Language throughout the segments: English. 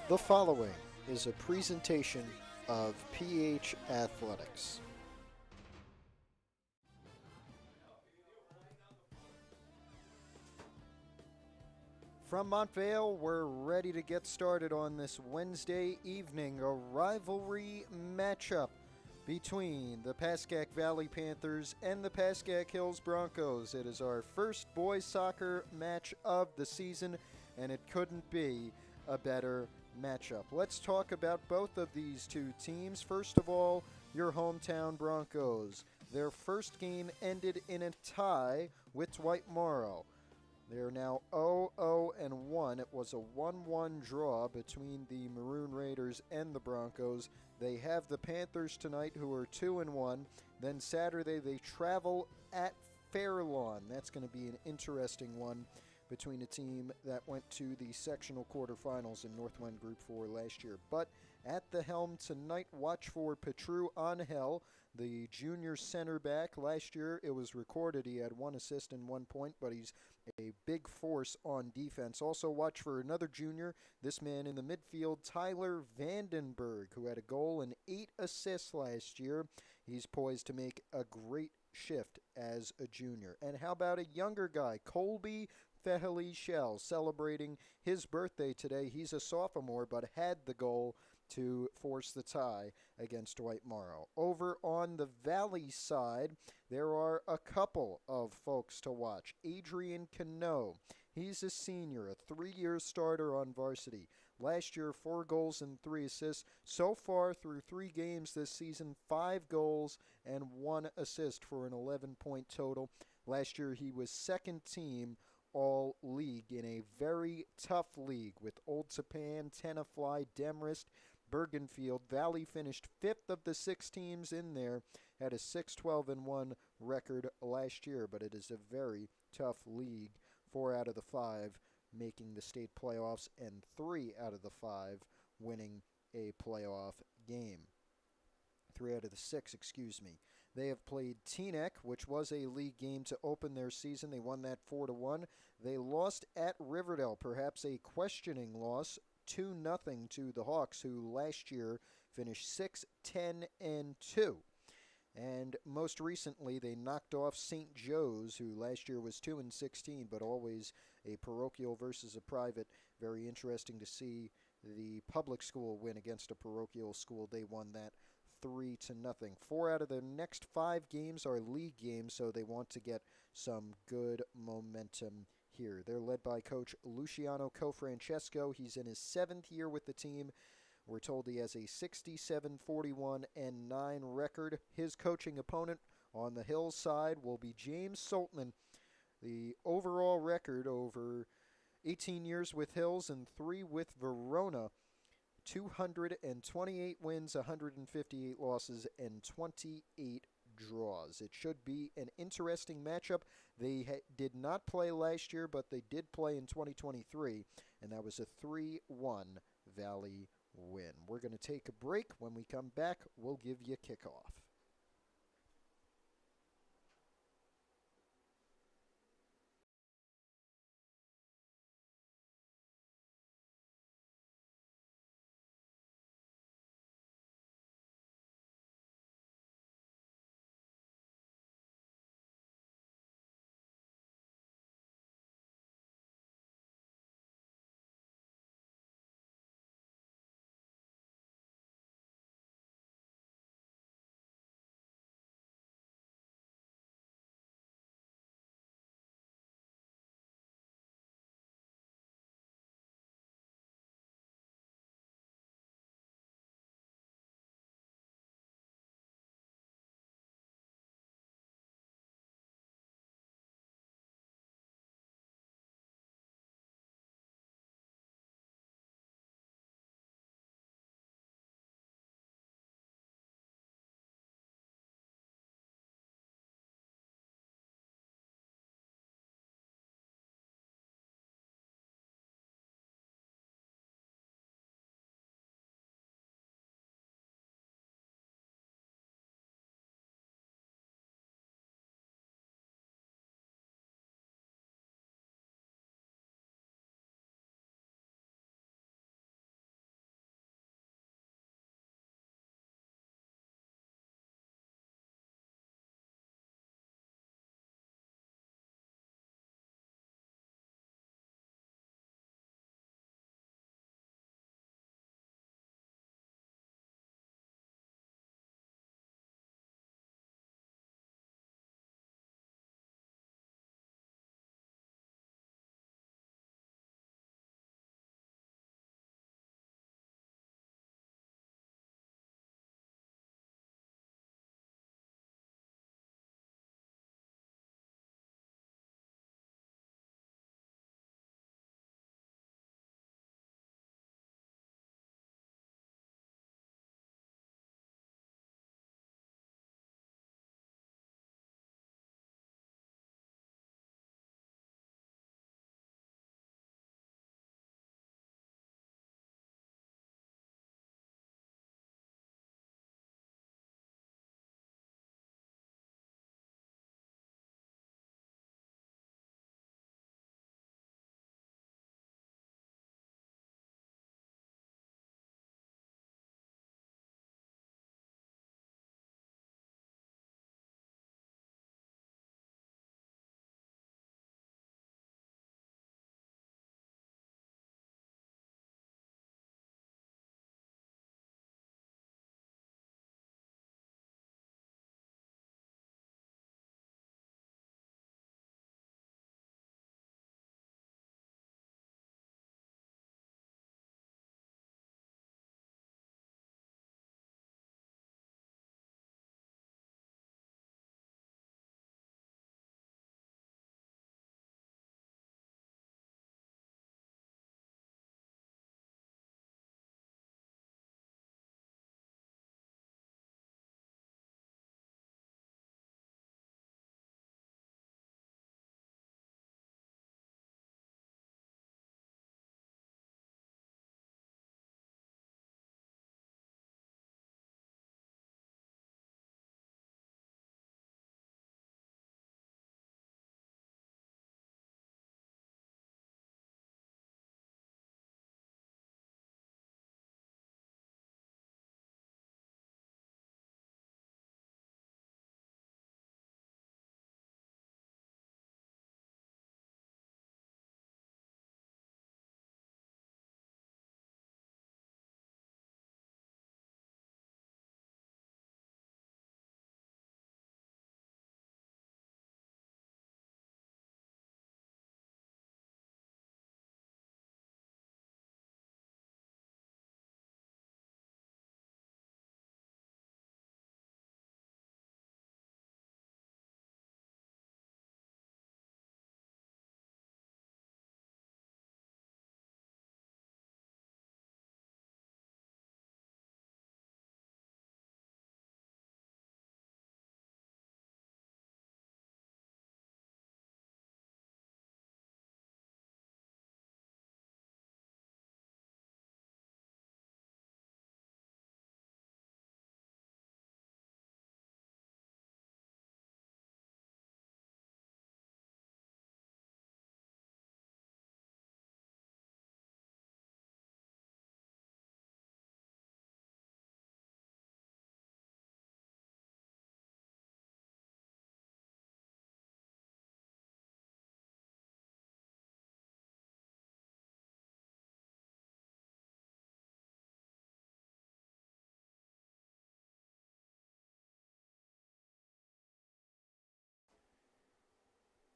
The following is a presentation of PH Athletics. From Montvale, we're ready to get started on this Wednesday evening, a rivalry matchup between the Pascack Valley Panthers and the Pascack Hills Broncos. It is our first boys soccer match of the season, and it couldn't be a better matchup. Let's talk about both of these two teams. First of all, your hometown Broncos. Their first game ended in a tie with Dwight Morrow. They're now 0-0-1. It was a 1-1 draw between the Maroon Raiders and the Broncos. They have the Panthers tonight, who are 2-1. Then Saturday they travel at Fairlawn. That's going to be an interesting one between a team that went to the sectional quarterfinals in Northwind Group 4 last year. But at the helm tonight, watch for Petru Angel, the junior center back. Last year it was recorded he had 1 assist and 1 point, but he's a big force on defense. Also watch for another junior, this man in the midfield, Tyler Vandenberg, who had a goal and 8 assists last year. He's poised to make a great shift as a junior. And how about a younger guy, Colby Feheli-Shell, celebrating his birthday today. He's a sophomore, but had the goal to force the tie against Dwight Morrow. Over on the Valley side, there are a couple of folks to watch. Adrian Cano, he's a senior, a 3-year starter on Varsity. Last year, 4 goals and 3 assists. So far, through 3 games this season, 5 goals and 1 assist for an 11-point total. Last year, he was second team all-league in a very tough league with Old Tapan, Tenafly, Demrest, Bergenfield. Valley finished 5th of the 6 teams in there, had a 6-12-1 record last year, but it is a very tough league. 4 out of the 5 making the state playoffs and 3 out of the 5 winning a playoff game. 3 out of the 6, excuse me. They have played Teaneck, which was a league game to open their season. They won that 4-1. They lost at Riverdale, perhaps a questioning loss, 2-0 to the Hawks, who last year finished 6-10-2. And most recently, they knocked off St. Joe's, who last year was 2-16, but always a parochial versus a private. Very interesting to see the public school win against a parochial school. They won that 3-0. 4 out of their next 5 games are league games, so they want to get some good momentum here. They're led by coach Luciano Cofrancesco. He's in his 7th year with the team. We're told he has a 67-41-9 record. His coaching opponent on the Hills side will be James Saltman. The overall record over 18 years with Hills and 3 with Verona, 228 wins, 158 losses, and 28 draws. It should be an interesting matchup. They did not play last year, but they did play in 2023, and that was a 3-1 Valley win. We're going to take a break. When we come back, we'll give you kickoff.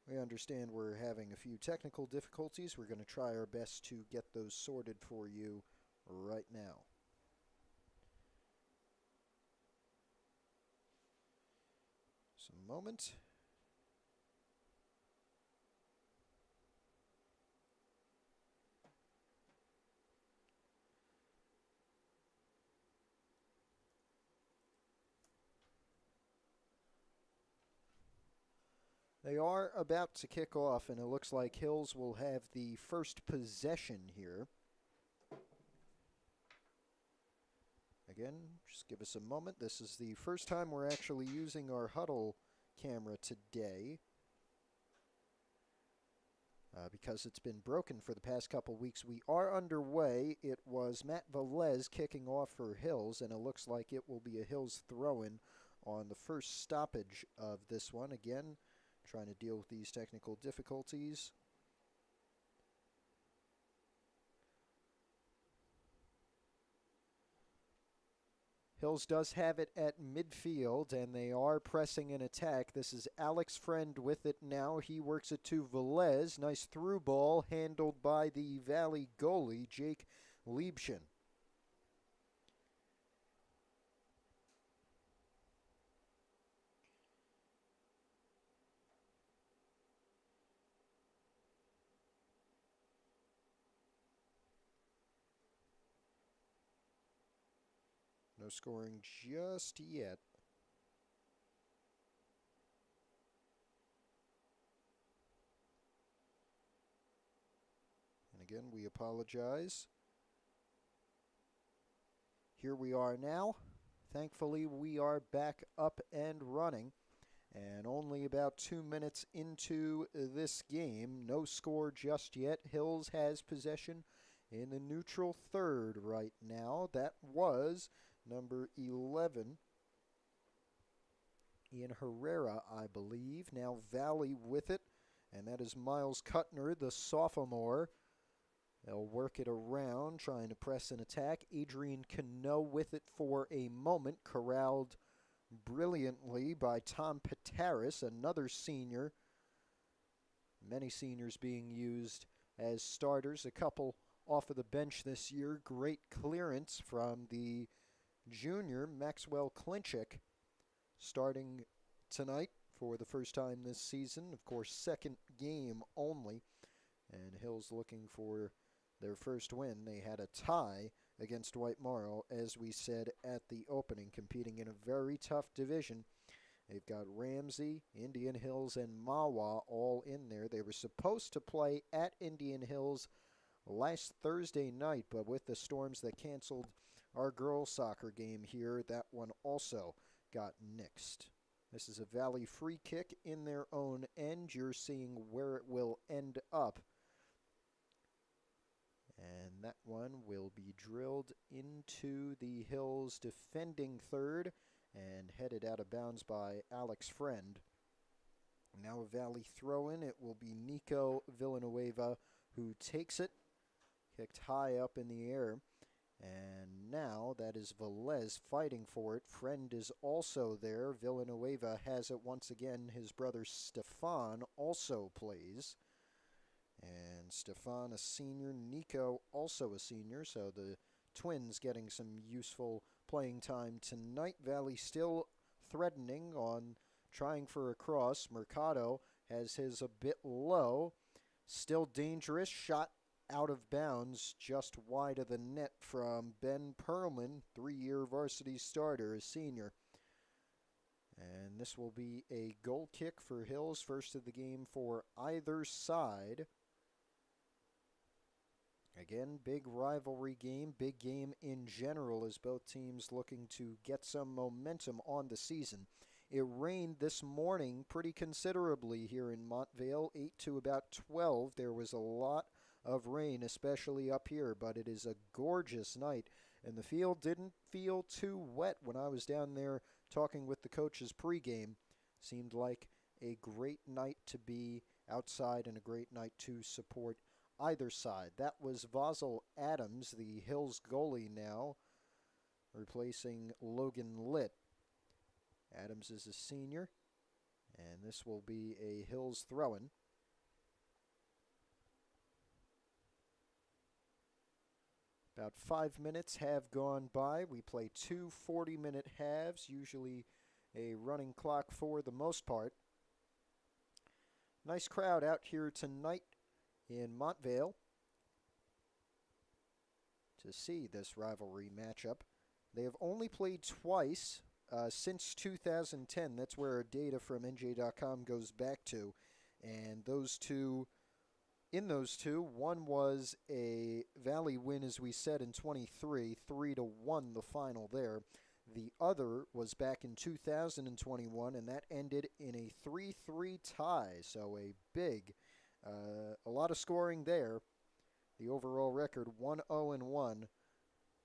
We understand we're having a few technical difficulties. We're going to try our best to get those sorted for you right now. Just a moment. They are about to kick off, and it looks like Hills will have the first possession here. Again, just give us a moment. This is the first time we're actually using our huddle camera today. Because it's been broken for the past couple weeks. We are underway. It was Matt Velez kicking off for Hills, and it looks like it will be a Hills throw-in on the first stoppage of this one. Again, trying to deal with these technical difficulties. Hills does have it at midfield, and they are pressing an attack. This is Alex Friend with it now. He works it to Velez. Nice through ball handled by the Valley goalie, Jake Liebschen. No scoring just yet. And again, we apologize. Here we are now. Thankfully, we are back up and running. And only about 2 minutes into this game. No score just yet. Hills has possession in the neutral third right now. That was number 11, Ian Herrera, I believe. Now Valley with it, and that is Miles Kuttner, the sophomore. They'll work it around, trying to press an attack. Adrian Cano with it for a moment, corralled brilliantly by Tom Pataris, another senior. Many seniors being used as starters, a couple off of the bench this year. Great clearance from the junior, Maxwell Klinchik, starting tonight for the first time this season. Of course, second game only. And Hills looking for their first win. They had a tie against White Marl, as we said at the opening, competing in a very tough division. They've got Ramsey, Indian Hills, and Mawa all in there. They were supposed to play at Indian Hills last Thursday night, but with the storms that canceled our girls' soccer game here, that one also got nixed. This is a Valley free kick in their own end. You're seeing where it will end up. And that one will be drilled into the Hills defending third and headed out of bounds by Alex Friend. Now a Valley throw-in. It will be Nico Villanueva who takes it. Kicked high up in the air. And now that is Velez fighting for it. Friend is also there. Villanueva has it once again. His brother Stefan also plays. And Stefan, a senior. Nico, also a senior. So the twins getting some useful playing time tonight. Valley still threatening on trying for a cross. Mercado has his a bit low. Still dangerous. Shot out of bounds just wide of the net from Ben Perlman, 3-year varsity starter, a senior. And this will be a goal kick for Hills, first of the game for either side. Again, big rivalry game, big game in general as both teams looking to get some momentum on the season. It rained this morning pretty considerably here in Montvale, 8 to about 12. There was a lot of rain, especially up here, but it is a gorgeous night, and the field didn't feel too wet when I was down there talking with the coaches pregame. Seemed like a great night to be outside and a great night to support either side. That was Vosel Adams, the Hills goalie now, replacing Logan Litt. Adams is a senior, and this will be a Hills throw-in. About 5 minutes have gone by. We play two 40-minute halves, usually a running clock for the most part. Nice crowd out here tonight in Montvale to see this rivalry matchup. They have only played twice since 2010. That's where our data from NJ.com goes back to. And in those two, one was a Valley win, as we said, in 23, 3-1 the final there. The other was back in 2021, and that ended in a 3-3 tie. So a lot of scoring there. The overall record 1-0-1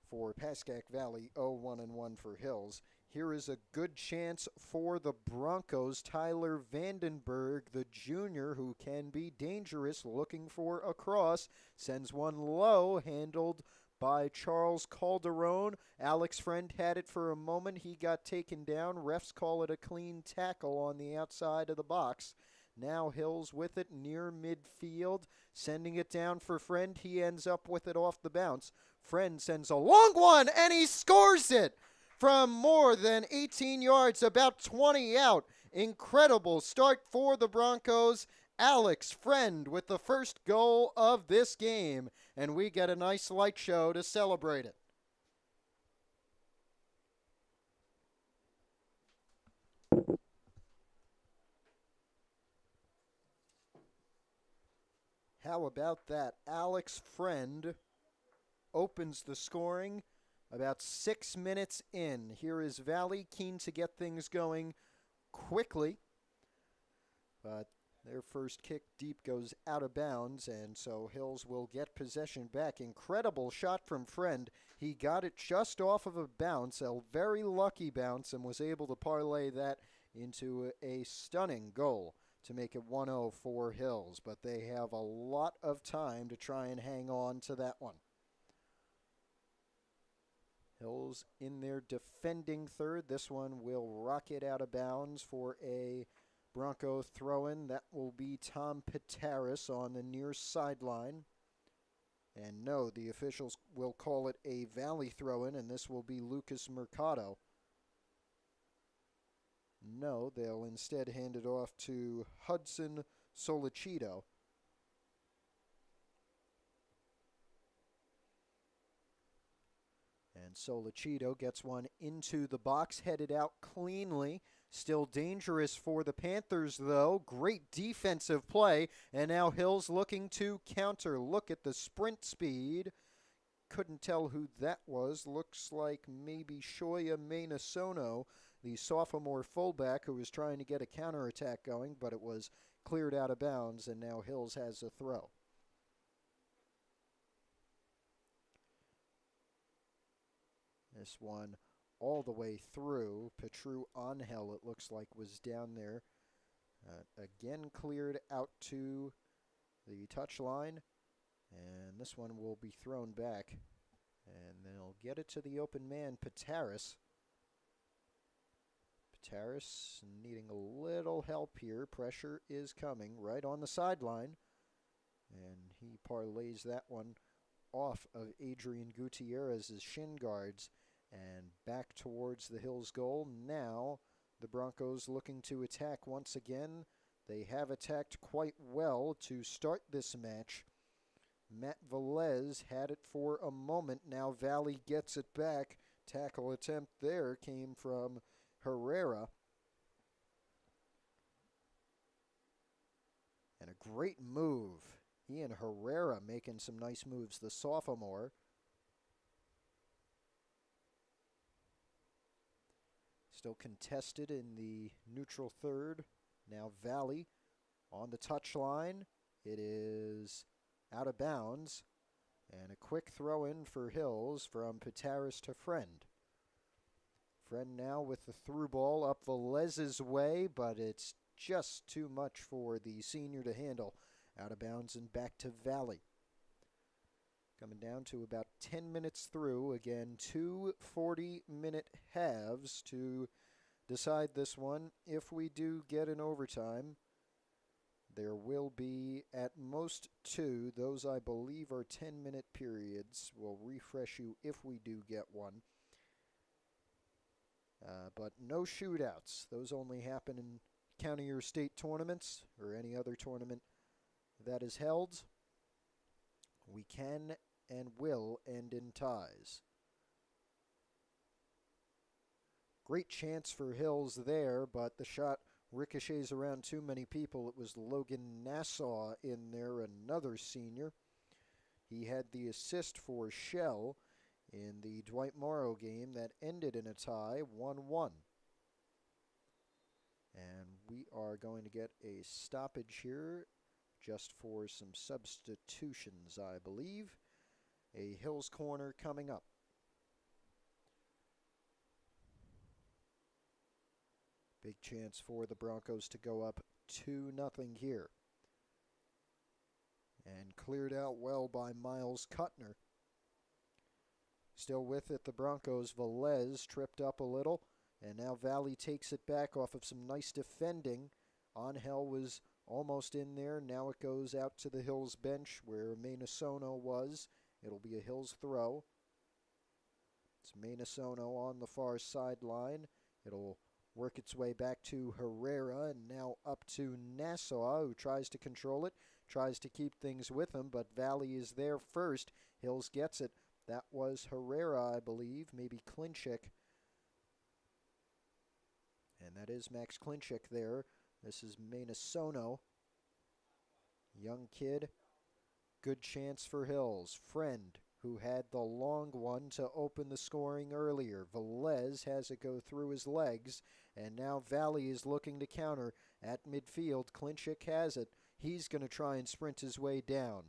for Pascack Valley, 0-1-1 for Hills. Here is a good chance for the Broncos. Tyler Vandenberg, the junior, who can be dangerous, looking for a cross, sends one low, handled by Charles Calderon. Alex Friend had it for a moment. He got taken down. Refs call it a clean tackle on the outside of the box. Now Hills with it near midfield, sending it down for Friend. He ends up with it off the bounce. Friend sends a long one, and he scores it from more than 18 yards, about 20 out. Incredible start for the Broncos. Alex Friend with the first goal of this game, and we get a nice light show to celebrate it. How about that? Alex Friend opens the scoring about 6 minutes in. Here is Valley, keen to get things going quickly. But their first kick deep goes out of bounds, and so Hills will get possession back. Incredible shot from Friend. He got it just off of a bounce, a very lucky bounce, and was able to parlay that into a stunning goal to make it 1-0 for Hills. But they have a lot of time to try and hang on to that one. Hills in their defending third. This one will rocket out of bounds for a Bronco throw-in. That will be Tom Pitaris on the near sideline. And no, the officials will call it a Valley throw-in, and this will be Lucas Mercado. No, they'll instead hand it off to Hudson Solicito. And Solicito gets one into the box, headed out cleanly. Still dangerous for the Panthers, though. Great defensive play. And now Hills looking to counter. Look at the sprint speed. Couldn't tell who that was. Looks like maybe Shoya Maynasono, the sophomore fullback, who was trying to get a counterattack going, but it was cleared out of bounds, and now Hills has a throw. This one all the way through. Petru Angel, it looks like, was down there. Again cleared out to the touchline. And this one will be thrown back. And they'll get it to the open man, Pitaris. Pitaris needing a little help here. Pressure is coming right on the sideline. And he parlays that one off of Adrian Gutierrez's shin guards and back towards the Hills goal. Now the Broncos looking to attack once again. They have attacked quite well to start this match. Matt Velez had it for a moment. Now Valley gets it back. Tackle attempt there came from Herrera. And a great move. Ian Herrera making some nice moves, the sophomore. Still contested in the neutral third. Now Valley on the touchline. It is out of bounds. And a quick throw in for Hills from Pitaris to Friend. Friend now with the through ball up Velez's way, but it's just too much for the senior to handle. Out of bounds and back to Valley. Coming down to about 10 minutes through. Again, 2 40-minute halves to decide this one. If we do get an overtime, There will be at most 2. Those, I believe, are 10-minute periods. We'll refresh you if we do get one. But no shootouts. Those only happen in county or state tournaments or any other tournament that is held. We can and will end in ties. Great chance for Hills there, but the shot ricochets around too many people. It was Logan Nassau in there, another senior. He had the assist for Shell in the Dwight Morrow game that ended in a tie, 1-1. And we are going to get a stoppage here just for some substitutions, I believe. A Hills corner coming up. Big chance for the Broncos to go up 2-0 here. And cleared out well by Miles Kuttner. Still with it, the Broncos. Velez tripped up a little. And now Valley takes it back off of some nice defending. Angel was almost in there. Now it goes out to the Hills bench where Maynasono was. It'll be a Hills throw. It's Maynasono on the far sideline. It'll work its way back to Herrera and now up to Nassau, who tries to control it, tries to keep things with him, but Valley is there first. Hills gets it. That was Herrera, I believe, maybe Klinchik. And that is Max Klinchik there. This is Maynasono. Young kid. Good chance for Hills. Friend, who had the long one to open the scoring earlier. Velez has it go through his legs, and now Valley is looking to counter at midfield. Klinchik has it. He's going to try and sprint his way down.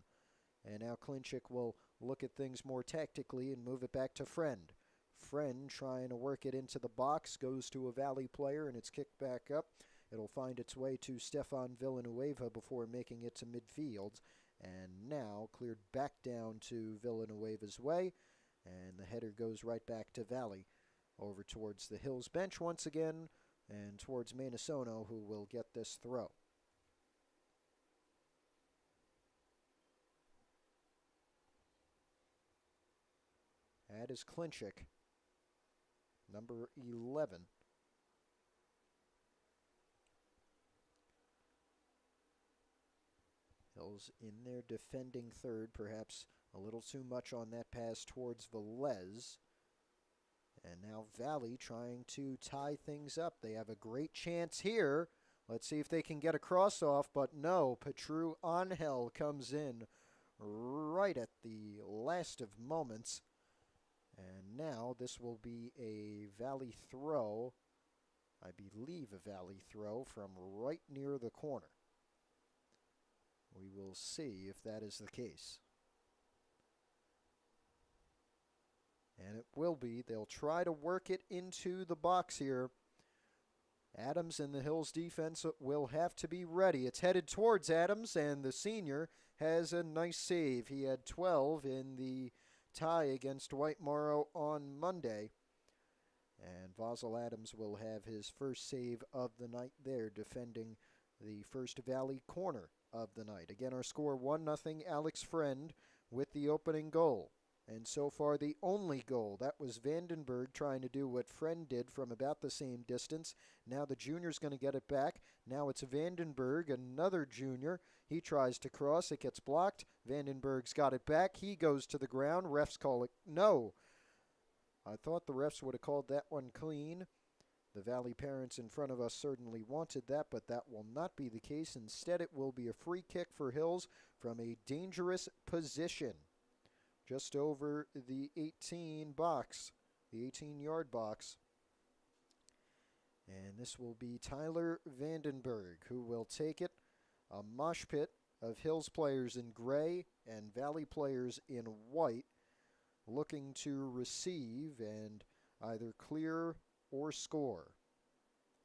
And now Klinchik will look at things more tactically and move it back to Friend. Friend trying to work it into the box, goes to a Valley player, and it's kicked back up. It'll find its way to Stefan Villanueva before making it to midfield. And now cleared back down to Villanueva's way, and the header goes right back to Valley. Over towards the Hills bench once again, and towards Maynasono, who will get this throw. That is Klinchik, number 11. Hills in there defending third, perhaps a little too much on that pass towards Velez. And now Valley trying to tie things up. They have a great chance here. Let's see if they can get a cross off, but no. Petru Angel comes in right at the last of moments. And now this will be a Valley throw. I believe a Valley throw from right near the corner. We will see if that is the case. And it will be. They'll try to work it into the box here. Adams and the Hills defense will have to be ready. It's headed towards Adams, and the senior has a nice save. He had 12 in the tie against Dwight Morrow on Monday. And Vosel Adams will have his first save of the night there, defending the first Valley corner of the night. Again, our score 1-0, Alex Friend with the opening goal. And so far, the only goal. That was Vandenberg trying to do what Friend did from about the same distance. Now the junior's going to get it back. Now it's Vandenberg, another junior. He tries to cross. It gets blocked. Vandenberg's got it back. He goes to the ground. Refs call it no. I thought the refs would have called that one clean. The Valley parents in front of us certainly wanted that, but that will not be the case. Instead, it will be a free kick for Hills from a dangerous position. Just over the 18 box, the 18-yard box. And this will be Tyler Vandenberg, who will take it. A mosh pit of Hills players in gray and Valley players in white, looking to receive and either clear or score.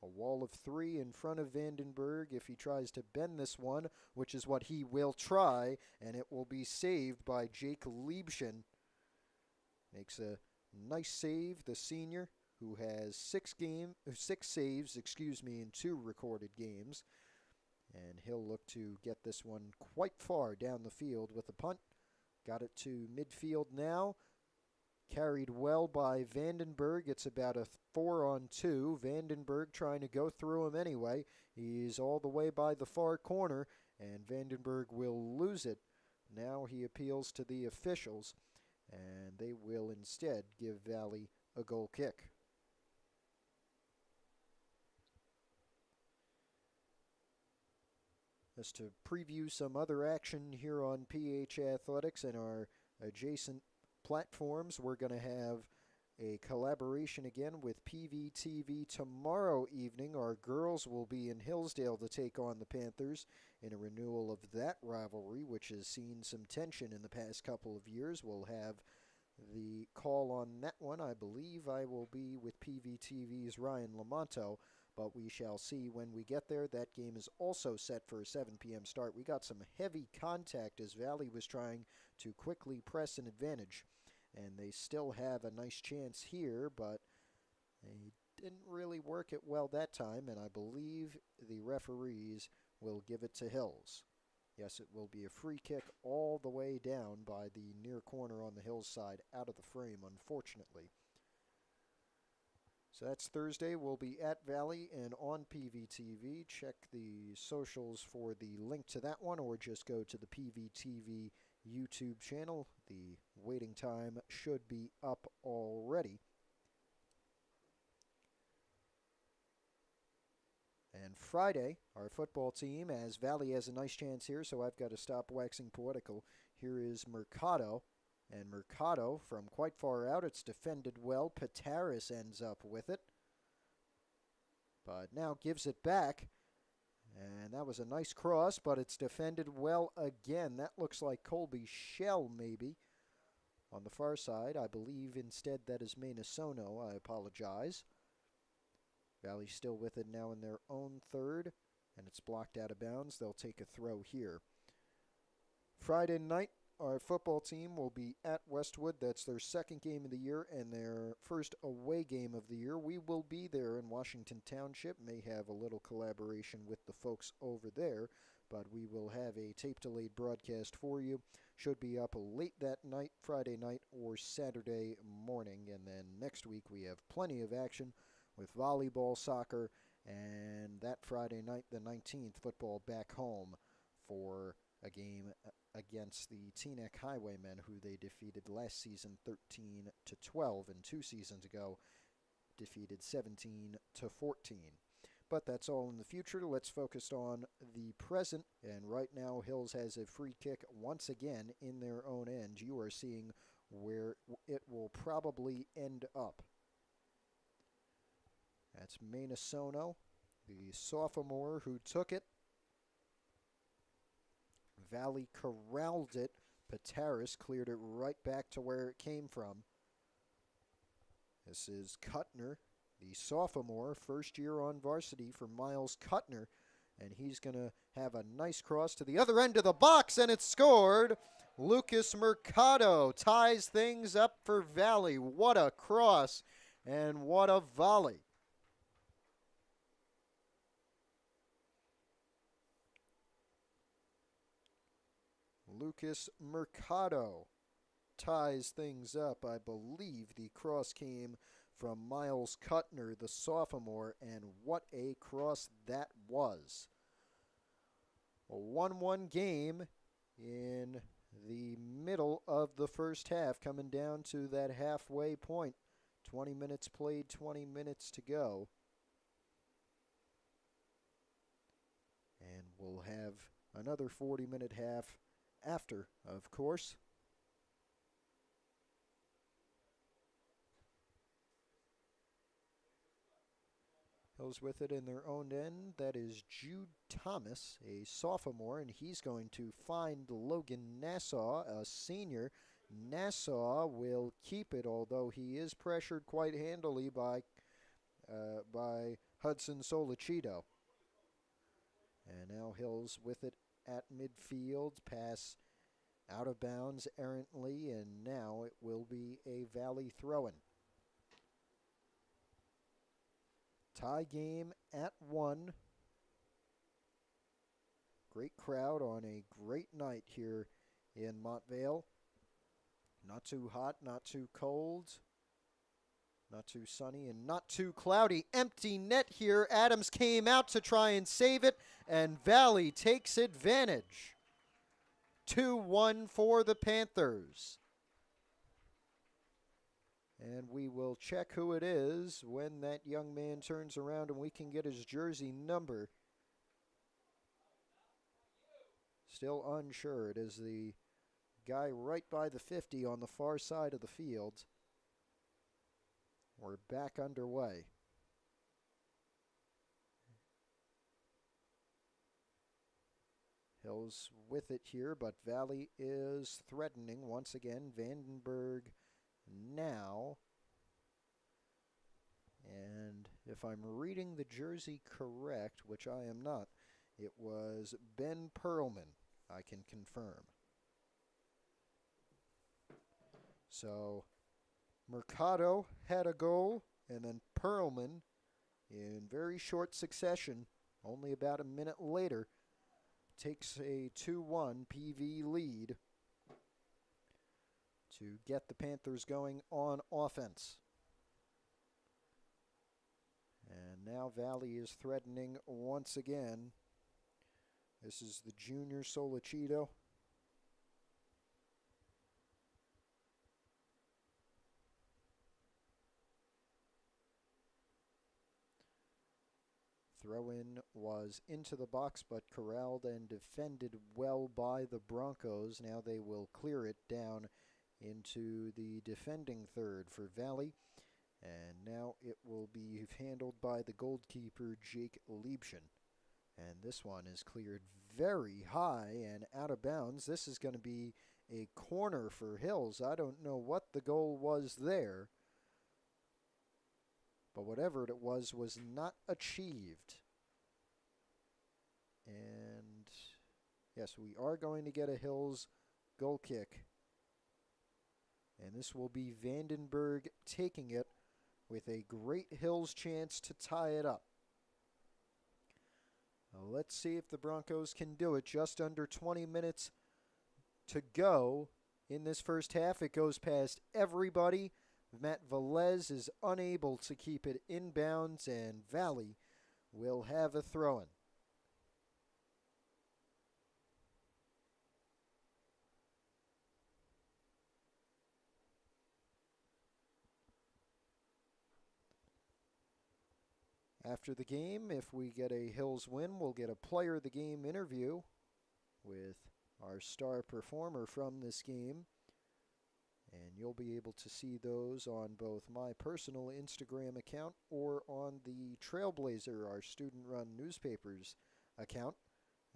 A wall of 3 in front of Vandenberg if he tries to bend this one, which is what he will try, and it will be saved by Jake Liebschen. Makes a nice save, the senior, who has 6 saves, in 2 recorded games. And he'll look to get this one quite far down the field with the punt. Got it to midfield now. Carried well by Vandenberg. It's about a 4-on-2. Vandenberg trying to go through him anyway. He's all the way by the far corner, and Vandenberg will lose it. Now he appeals to the officials, and they will instead give Valley a goal kick. Just to preview some other action here on PH Athletics and our adjacent platforms, we're going to have a collaboration again with PVTV tomorrow evening. Our girls will be in Hillsdale to take on the Panthers in a renewal of that rivalry, which has seen some tension in the past couple of years. We'll have the call on that one. I believe I will be with PVTV's Ryan Lamonto, but we shall see when we get there. That game is also set for a 7 p.m. start. We got some heavy contact as Valley was trying to quickly press an advantage, and they still have a nice chance here, but they didn't really work it well that time, and I believe the referees will give it to Hills. Yes, it will be a free kick all the way down by the near corner on the Hills side, out of the frame, unfortunately. So that's Thursday. We'll be at Valley and on PVTV. Check the socials for the link to that one, or just go to the PVTV YouTube channel. The waiting time should be up already. And Friday, our football team, as Valley has a nice chance here, so I've got to stop waxing poetical. Here is Mercado. And Mercado, from quite far out, it's defended well. Pataris ends up with it, but now gives it back. And that was a nice cross, but it's defended well again. That looks like Colby Shell, maybe, on the far side. I believe instead that is Maynasono. I apologize. Valley still with it now in their own third, and it's blocked out of bounds. They'll take a throw here. Friday night, our football team will be at Westwood. That's their second game of the year and their first away game of the year. We will be there in Washington Township. May have a little collaboration with the folks over there, but we will have a tape-delayed broadcast for you. Should be up late that night, Friday night or Saturday morning. And then next week we have plenty of action with volleyball, soccer, and that Friday night, the 19th, football back home for a game against the Teaneck Highwaymen, who they defeated last season 13-12, and 2 seasons ago defeated 17-14. But that's all in the future. Let's focus on the present, and right now Hills has a free kick once again in their own end. You are seeing where it will probably end up. That's Maynasono, the sophomore who took it. Valley corralled it. Pataris cleared it right back to where it came from. This is Kuttner, the sophomore, first year on varsity for Miles Kuttner. And he's going to have a nice cross to the other end of the box, and it's scored. Lucas Mercado ties things up for Valley. What a cross, and what a volley. Lucas Mercado ties things up. I believe the cross came from Miles Kuttner, the sophomore, and what a cross that was. A 1-1 game in the middle of the first half, coming down to that halfway point. 20 minutes played, 20 minutes to go. And we'll have another 40-minute half after, of course. Hills with it in their own end. That is Jude Thomas, a sophomore, and he's going to find Logan Nassau, a senior. Nassau will keep it, although he is pressured quite handily by Hudson Solicido. And now Hills with it at midfield, pass out of bounds errantly, and now it will be a Valley throw-in. Tie game at 1. Great crowd on a great night here in Montvale. Not too hot, not too cold, not too sunny, and not too cloudy. Empty net here. Adams came out to try and save it, and Valley takes advantage. 2-1 for the Panthers. And we will check who it is when that young man turns around and we can get his jersey number. Still unsure. It is the guy right by the 50 on the far side of the field. We're back underway. Hills with it here, but Valley is threatening once again. Vandenberg now. And if I'm reading the jersey correct, which I am not, it was Ben Perlman, I can confirm. So Mercado had a goal, and then Perlman, in very short succession, only about a minute later, takes a 2-1 PV lead to get the Panthers going on offense. And now Valley is threatening once again. This is the junior Solicido. Throw-in was into the box, but corralled and defended well by the Broncos. Now they will clear it down into the defending third for Valley. And now it will be handled by the goalkeeper, Jake Liebchen. And this one is cleared very high and out of bounds. This is going to be a corner for Hills. I don't know what the goal was there, but whatever it was not achieved. And yes, we are going to get a Hills goal kick. And this will be Vandenberg taking it with a great Hills chance to tie it up. Now let's see if the Broncos can do it. Just under 20 minutes to go in this first half. It goes past everybody. Matt Velez is unable to keep it inbounds, and Valley will have a throw-in. After the game, if we get a Hills win, we'll get a player of the game interview with our star performer from this game. And you'll be able to see those on both my personal Instagram account or on the Trailblazer, our student-run newspapers account.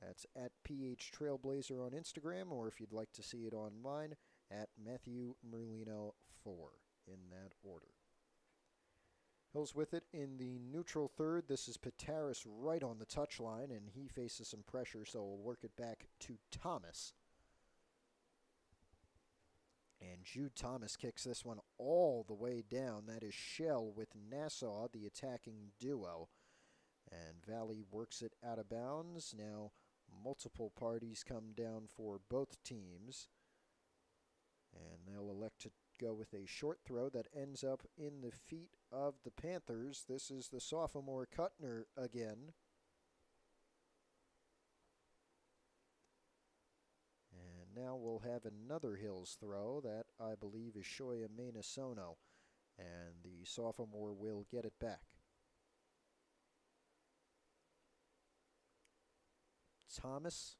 That's at PH Trailblazer on Instagram, or if you'd like to see it on mine, at Matthew Merlino 4, in that order. Hills with it in the neutral third. This is Pataris right on the touchline, and he faces some pressure, so we'll work it back to Thomas. And Jude Thomas kicks this one all the way down. That is Shell with Nassau, the attacking duo. And Valley works it out of bounds. Now multiple parties come down for both teams. And they'll elect to go with a short throw that ends up in the feet of the Panthers. This is the sophomore Kuttner again. And now we'll have another Hills throw that I believe is Shoya Maynasono. And the sophomore will get it back. Thomas,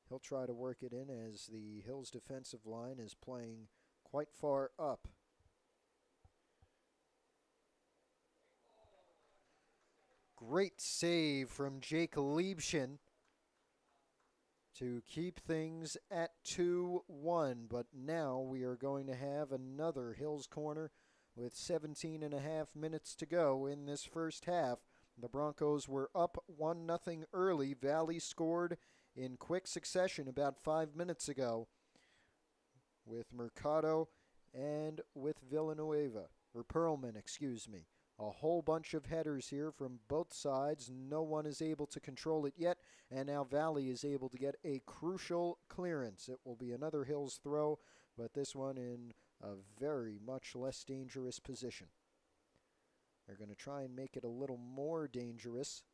he'll try to work it in as the Hills defensive line is playing quite far up. Great save from Jake Liebchen to keep things at 2-1. But now we are going to have another Hills corner with 17 and a half minutes to go in this first half. The Broncos were up 1-0 early. Valley scored in quick succession about 5 minutes ago with Mercado and with Villanueva, or Perlman, excuse me. A whole bunch of headers here from both sides. No one is able to control it yet, and now Valley is able to get a crucial clearance. It will be another Hills throw, but this one in a very much less dangerous position. They're going to try and make it a little more dangerous.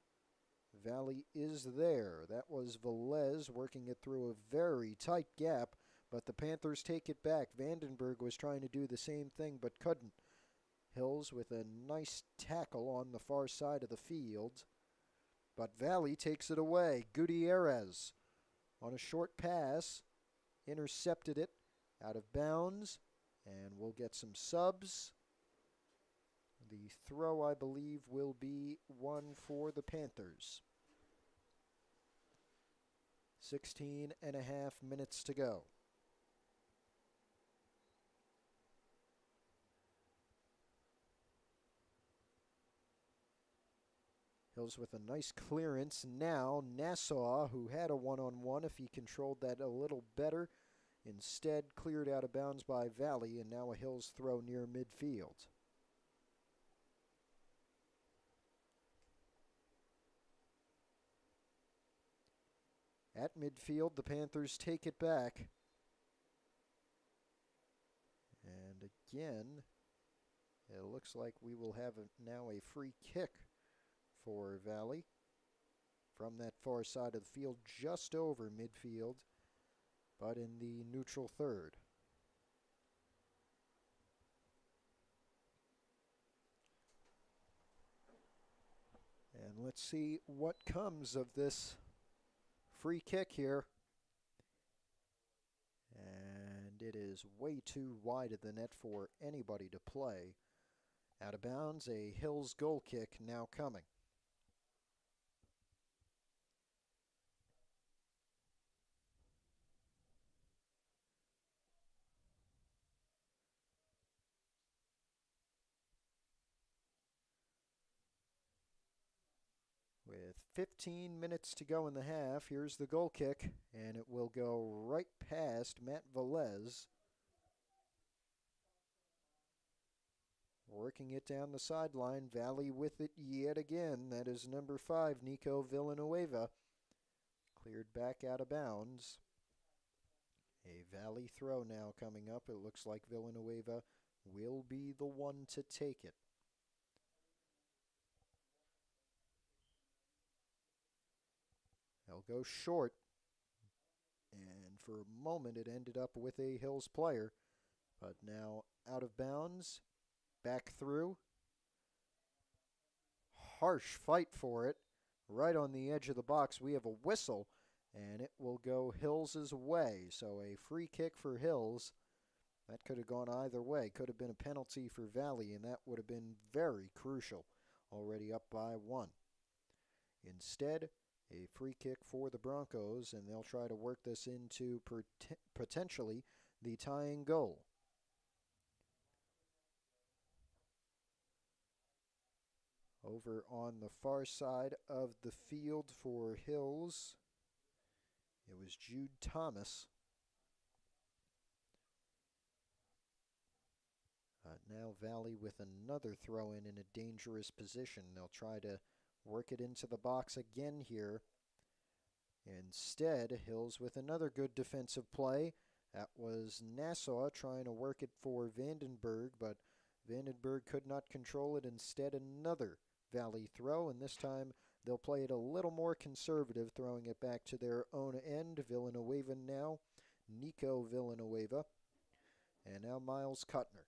Valley is there. That was Velez working it through a very tight gap, but the Panthers take it back. Vandenberg was trying to do the same thing but couldn't. Hills with a nice tackle on the far side of the field, but Valley takes it away. Gutierrez on a short pass intercepted it out of bounds, and we'll get some subs. The throw, I believe, will be one for the Panthers. 16 and a half minutes to go. Hills with a nice clearance. Now Nassau, who had a one-on-one, if he controlled that a little better, instead cleared out of bounds by Valley, and now a Hills throw near midfield. At midfield, the Panthers take it back. And again, it looks like we will have now a free kick for Valley from that far side of the field, just over midfield, but in the neutral third. And let's see what comes of this free kick here. And it is way too wide of the net for anybody to play. Out of bounds, a Hills goal kick now coming. With 15 minutes to go in the half, here's the goal kick, and it will go right past Matt Velez. Working it down the sideline, Valley with it yet again. That is number 5, Nico Villanueva. Cleared back out of bounds. A Valley throw now coming up. It looks like Villanueva will be the one to take it. They'll go short, and for a moment it ended up with a Hills player, but now out of bounds, back through. Harsh fight for it, right on the edge of the box. We have a whistle, and it will go Hills' way, so a free kick for Hills. That could have gone either way. Could have been a penalty for Valley, and that would have been very crucial, already up by 1. Instead, a free kick for the Broncos, and they'll try to work this into potentially the tying goal. Over on the far side of the field for Hills, it was Jude Thomas. Now Valley with another throw-in a dangerous position. They'll try to work it into the box again here. Instead, Hills with another good defensive play. That was Nassau trying to work it for Vandenberg, but Vandenberg could not control it. Instead, another Valley throw, and this time they'll play it a little more conservative, throwing it back to their own end. Villanueva now, Nico Villanueva, and now Miles Kuttner.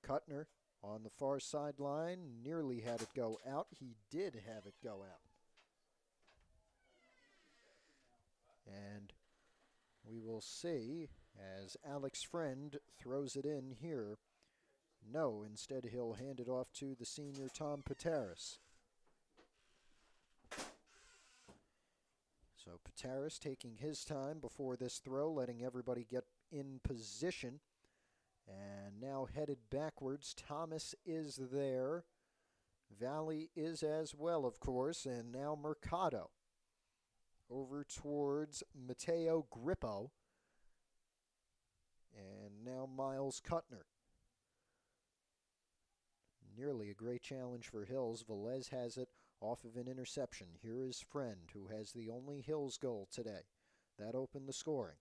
Kuttner on the far sideline, nearly had it go out. He did have it go out. And we will see as Alex Friend throws it in here. No, instead he'll hand it off to the senior Tom Pataris. So Pataris taking his time before this throw, letting everybody get in position. And now headed backwards. Thomas is there. Valley is as well, of course. And now Mercado over towards Matteo Grippo. And now Miles Kuttner. Nearly a great challenge for Hills. Velez has it off of an interception. Here is Friend, who has the only Hills goal today. That opened the scoring.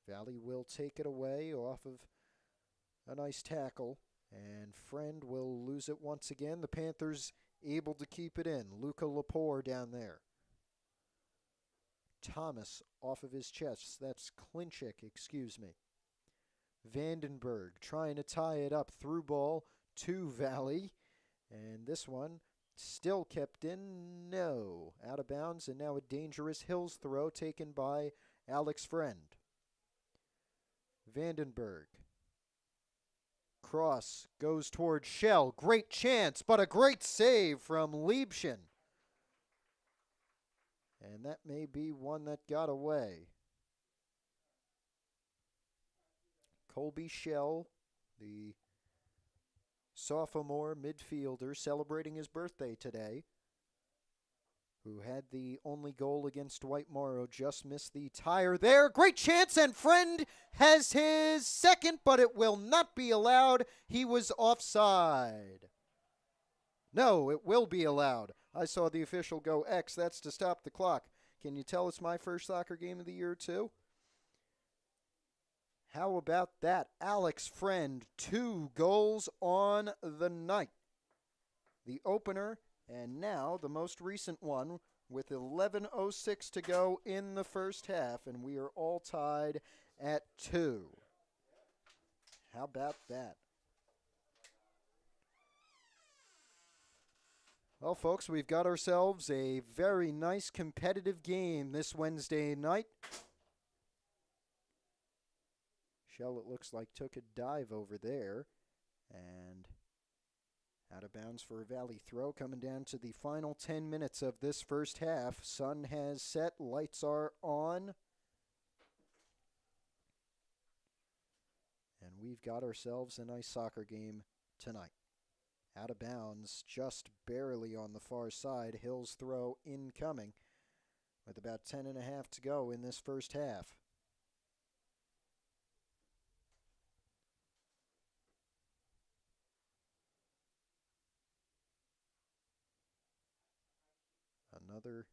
Valley will take it away off of a nice tackle, and Friend will lose it once again. The Panthers able to keep it in. Luca Lepore down there. Thomas off of his chest. That's Klinchik, excuse me. Vandenberg trying to tie it up. Through ball to Valley. And this one still kept in. No. Out of bounds, and now a dangerous Hills throw taken by Alex Friend. Vandenberg. Cross goes toward Shell. Great chance, but a great save from Liebschen. And that may be one that got away. Colby Shell, the sophomore midfielder celebrating his birthday today, who had the only goal against Dwight Morrow, just missed the tire there. Great chance, and Friend has his second, but it will not be allowed. He was offside. No, it will be allowed. I saw the official go X. That's to stop the clock. Can you tell it's my first soccer game of the year, too? How about that? Alex Friend, 2 goals on the night. The opener, and now the most recent one, with 11:06 to go in the first half, and we are all tied at 2. How about that? Well, folks, we've got ourselves a very nice competitive game this Wednesday night. Shell, it looks like, took a dive over there. And out of bounds for a Valley throw, coming down to the final 10 minutes of this first half. Sun has set, lights are on. And we've got ourselves a nice soccer game tonight. Out of bounds, just barely on the far side. Hills throw incoming with about 10:30 to go in this first half. Another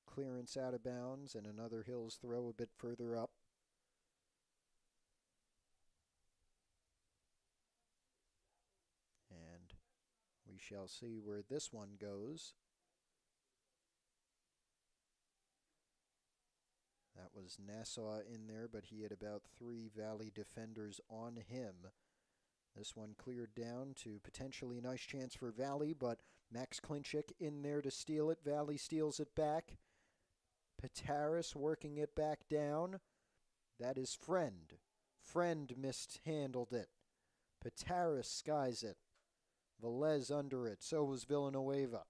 clearance out of bounds, and another Hills throw a bit further up. And we shall see where this one goes. That was Nassau in there, but he had about 3 Valley defenders on him. This one cleared down to potentially a nice chance for Valley, but Max Klinchik in there to steal it. Valley steals it back. Pataris working it back down. That is Friend. Friend mishandled it. Pataris skies it. Velez under it. So was Villanueva.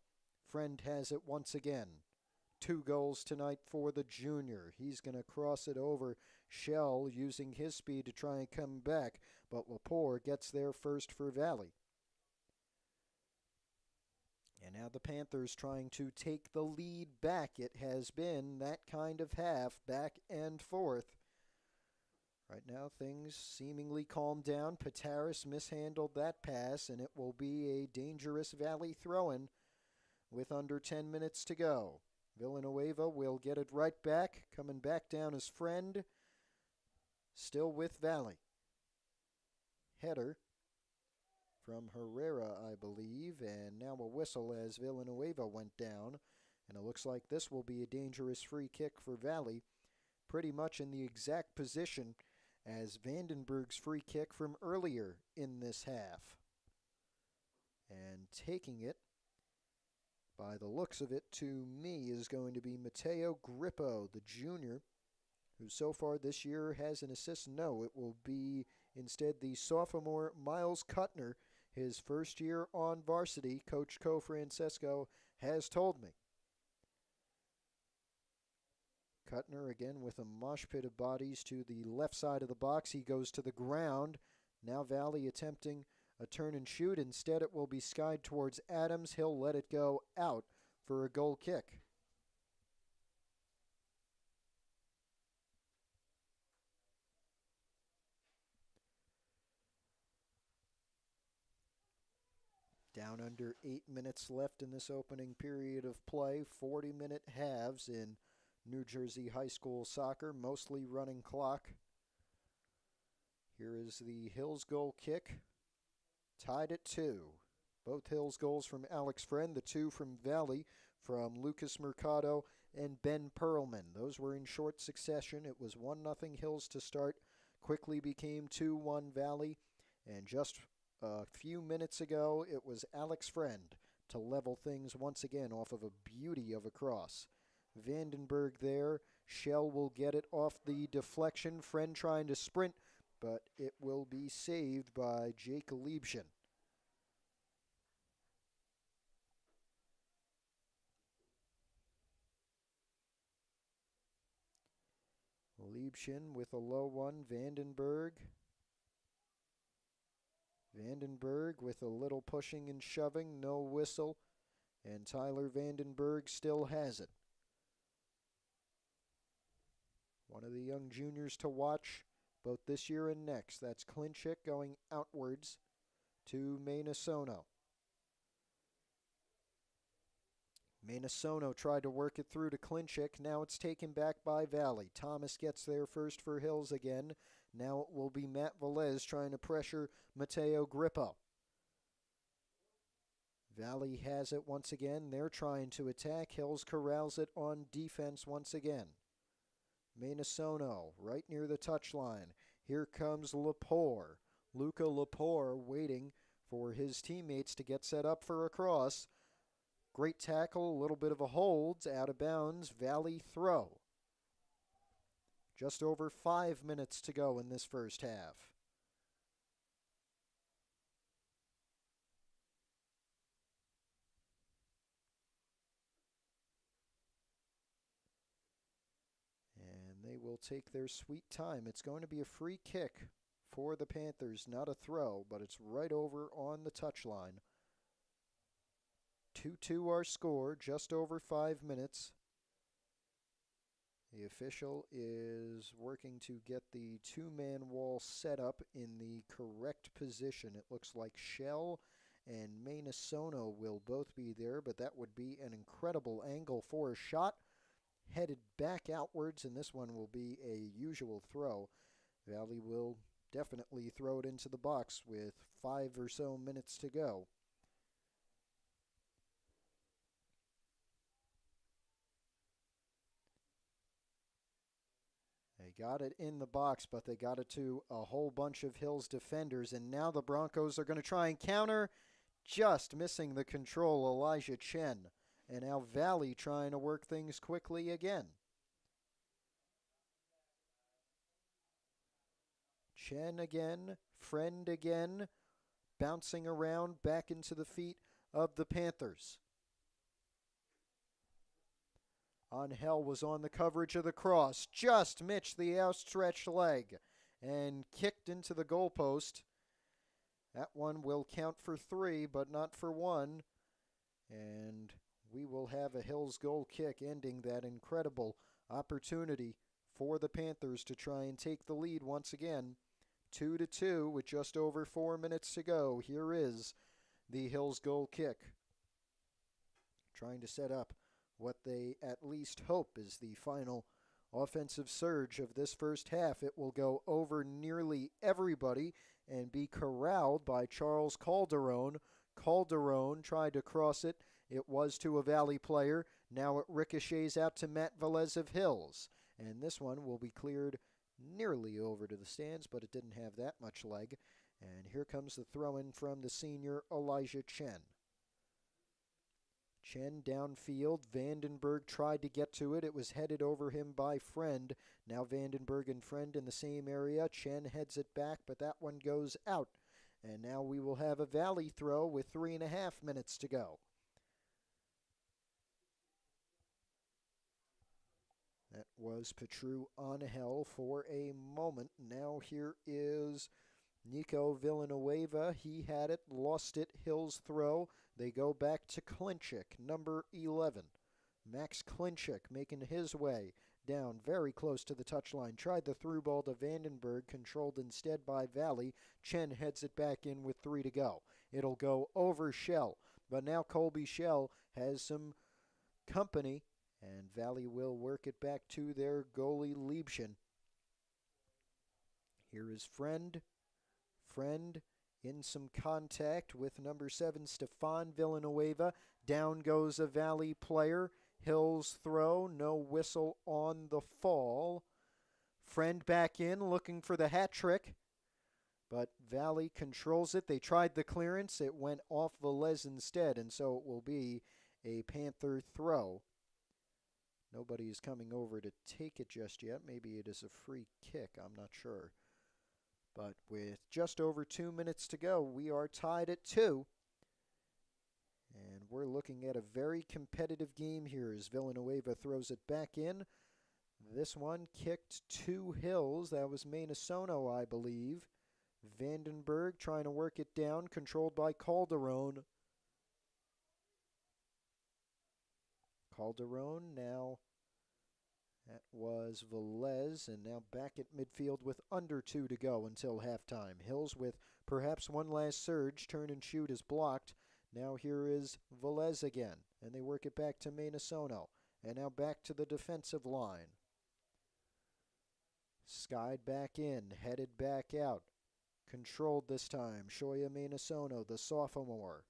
Friend has it once again. 2 goals tonight for the junior. He's going to cross it over. Shell using his speed to try and come back, but Lepore gets there first for Valley. And now the Panthers trying to take the lead back. It has been that kind of half, back and forth. Right now things seemingly calmed down. Pataris mishandled that pass, and it will be a dangerous Valley throw-in with under 10 minutes to go. Villanueva will get it right back. Coming back down as Friend. Still with Valley. Header from Herrera, I believe. And now a whistle as Villanueva went down. And it looks like this will be a dangerous free kick for Valley. Pretty much in the exact position as Vandenberg's free kick from earlier in this half. And taking it, by the looks of it, to me, is going to be Matteo Grippo, the junior, who so far this year has an assist. No, it will be instead the sophomore Miles Kuttner, his first year on varsity, Coach Co Francesco has told me. Kuttner again with a mosh pit of bodies to the left side of the box. He goes to the ground. Now Valley attempting a turn and shoot. Instead, it will be skied towards Adams. He'll let it go out for a goal kick. Down under 8 minutes left in this opening period of play. 40-minute halves in New Jersey high school soccer, mostly running clock. Here is the Hills goal kick, tied at 2. Both Hills goals from Alex Friend, the 2 from Valley, from Lucas Mercado and Ben Perlman. Those were in short succession. It was 1-0 Hills to start, quickly became 2-1 Valley, and just a few minutes ago it was Alex Friend to level things once again off of a beauty of a cross. Vandenberg there. Shell will get it off the deflection. Friend trying to sprint, but it will be saved by Jake Liebchen. Liebchen with a low one. Vandenberg with a little pushing and shoving, no whistle, and Tyler Vandenberg still has it. One of the young juniors to watch both this year and next. That's Klinchik going outwards to Maynasono. Maynasono tried to work it through to Klinchik. Now it's taken back by Valley. Thomas gets there first for Hills again. Now it will be Matt Velez trying to pressure Mateo Grippo. Valley has it once again. They're trying to attack. Hills corrals it on defense once again. Maynasono right near the touchline. Here comes Lepore. Luca Lepore waiting for his teammates to get set up for a cross. Great tackle, a little bit of a hold, out of bounds, Valley throw. Just over 5 minutes to go in this first half. And they will take their sweet time. It's going to be a free kick for the Panthers, not a throw, but it's right over on the touchline. 2-2 our score, just over 5 minutes. The official is working to get the two-man wall set up in the correct position. It looks like Shell and Maynasono will both be there, but that would be an incredible angle for a shot. Headed back outwards, and this one will be a usual throw. Valley will definitely throw it into the box with 5 or so minutes to go. They got it in the box, but they got it to a whole bunch of Hills defenders, and now the Broncos are going to try and counter, just missing the control, Elijah Chen. And now Valley trying to work things quickly again. Chen again, Friend again, bouncing around back into the feet of the Panthers. Angel was on the coverage of the cross, just missed the outstretched leg and kicked into the goalpost. That one will count for 3, but not for 1. And we will have a Hills goal kick ending that incredible opportunity for the Panthers to try and take the lead once again. 2-2 with just over 4 minutes to go. Here is the Hills goal kick. Trying to set up what they at least hope is the final offensive surge of this first half. It will go over nearly everybody and be corralled by Charles Calderon. Calderon tried to cross it. It was to a Valley player. Now it ricochets out to Matt Velez of Hills. And this one will be cleared nearly over to the stands, but it didn't have that much leg. And here comes the throw-in from the senior Elijah Chen. Chen downfield. Vandenberg tried to get to it. It was headed over him by Friend. Now Vandenberg and Friend in the same area. Chen heads it back, but that one goes out. And now we will have a Valley throw with 3.5 minutes to go. That was Petru Angel for a moment. Now here is Nico Villanueva. He had it, lost it. Hills throw. They go back to Klinchik, number 11. Max Klinchik making his way down very close to the touchline. Tried the through ball to Vandenberg, controlled instead by Valley. Chen heads it back in with 3 to go. it'll go over Shell. But now Colby Shell has some company, and Valley will work it back to their goalie Liebchen. Here is Friend. Friend in some contact with number 7, Stefan Villanueva. Down goes a Valley player. Hill's throw, no whistle on the fall. Friend back in, looking for the hat trick. But Valley controls it. They tried the clearance. It went off Velez instead, and so it will be a Panther throw. Nobody is coming over to take it just yet. Maybe it is a free kick. I'm not sure. But with just over 2 minutes to go, we are tied at 2. And we're looking at a very competitive game here as Villanueva throws it back in. This one kicked to Hills. That was Minasono, I believe. Vandenberg trying to work it down, controlled by Calderon. Calderon now. That was Velez, and now back at midfield with under 2 to go until halftime. Hills with perhaps one last surge. Turn and shoot is blocked. Now here is Velez again, and they work it back to Minasono. And now back to the defensive line. Skied back in, headed back out. Controlled this time. Shoya Minasono, the sophomore.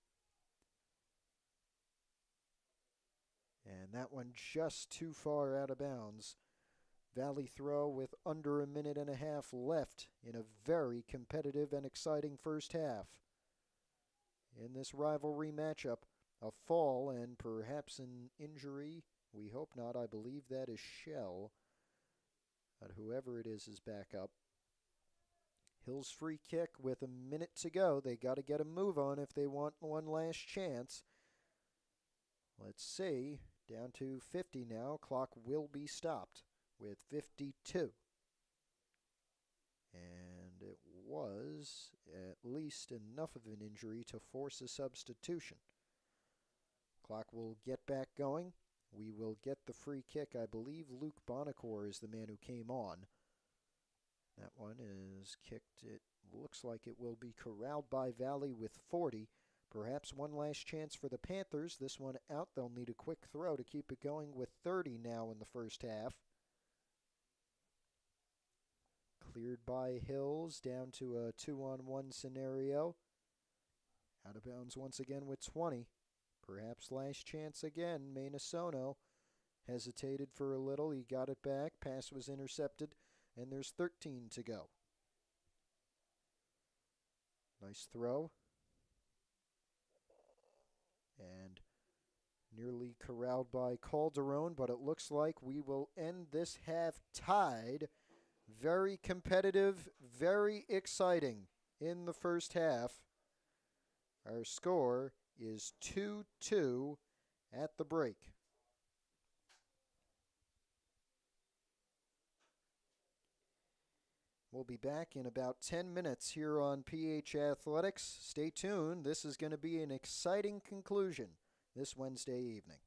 And that one just too far out of bounds. Valley throw with under a minute and a half left in a very competitive and exciting first half. In this rivalry matchup, a fall and perhaps an injury. We hope not. I believe that is Shell. But whoever it is back up. Hill's free kick with a minute to go. They got to get a move on if they want one last chance. Let's see. Down to 50 now. Clock will be stopped with 52. And it was at least enough of an injury to force a substitution. Clock will get back going. We will get the free kick. I believe Luke Bonacore is the man who came on. That one is kicked. It looks like it will be corralled by Valley with 40. Perhaps one last chance for the Panthers. This one out. They'll need a quick throw to keep it going with 30 now in the first half. Cleared by Hills down to a 2-on-1 scenario. Out of bounds once again with 20. Perhaps last chance again. Minasono hesitated for a little. He got it back. Pass was intercepted. And there's 13 to go. Nice throw. And nearly corralled by Calderon, but it looks like we will end this half tied. Very competitive, very exciting in the first half. Our score is 2-2 at the break. We'll be back in about 10 minutes here on PH Athletics. Stay tuned. This is going to be an exciting conclusion this Wednesday evening.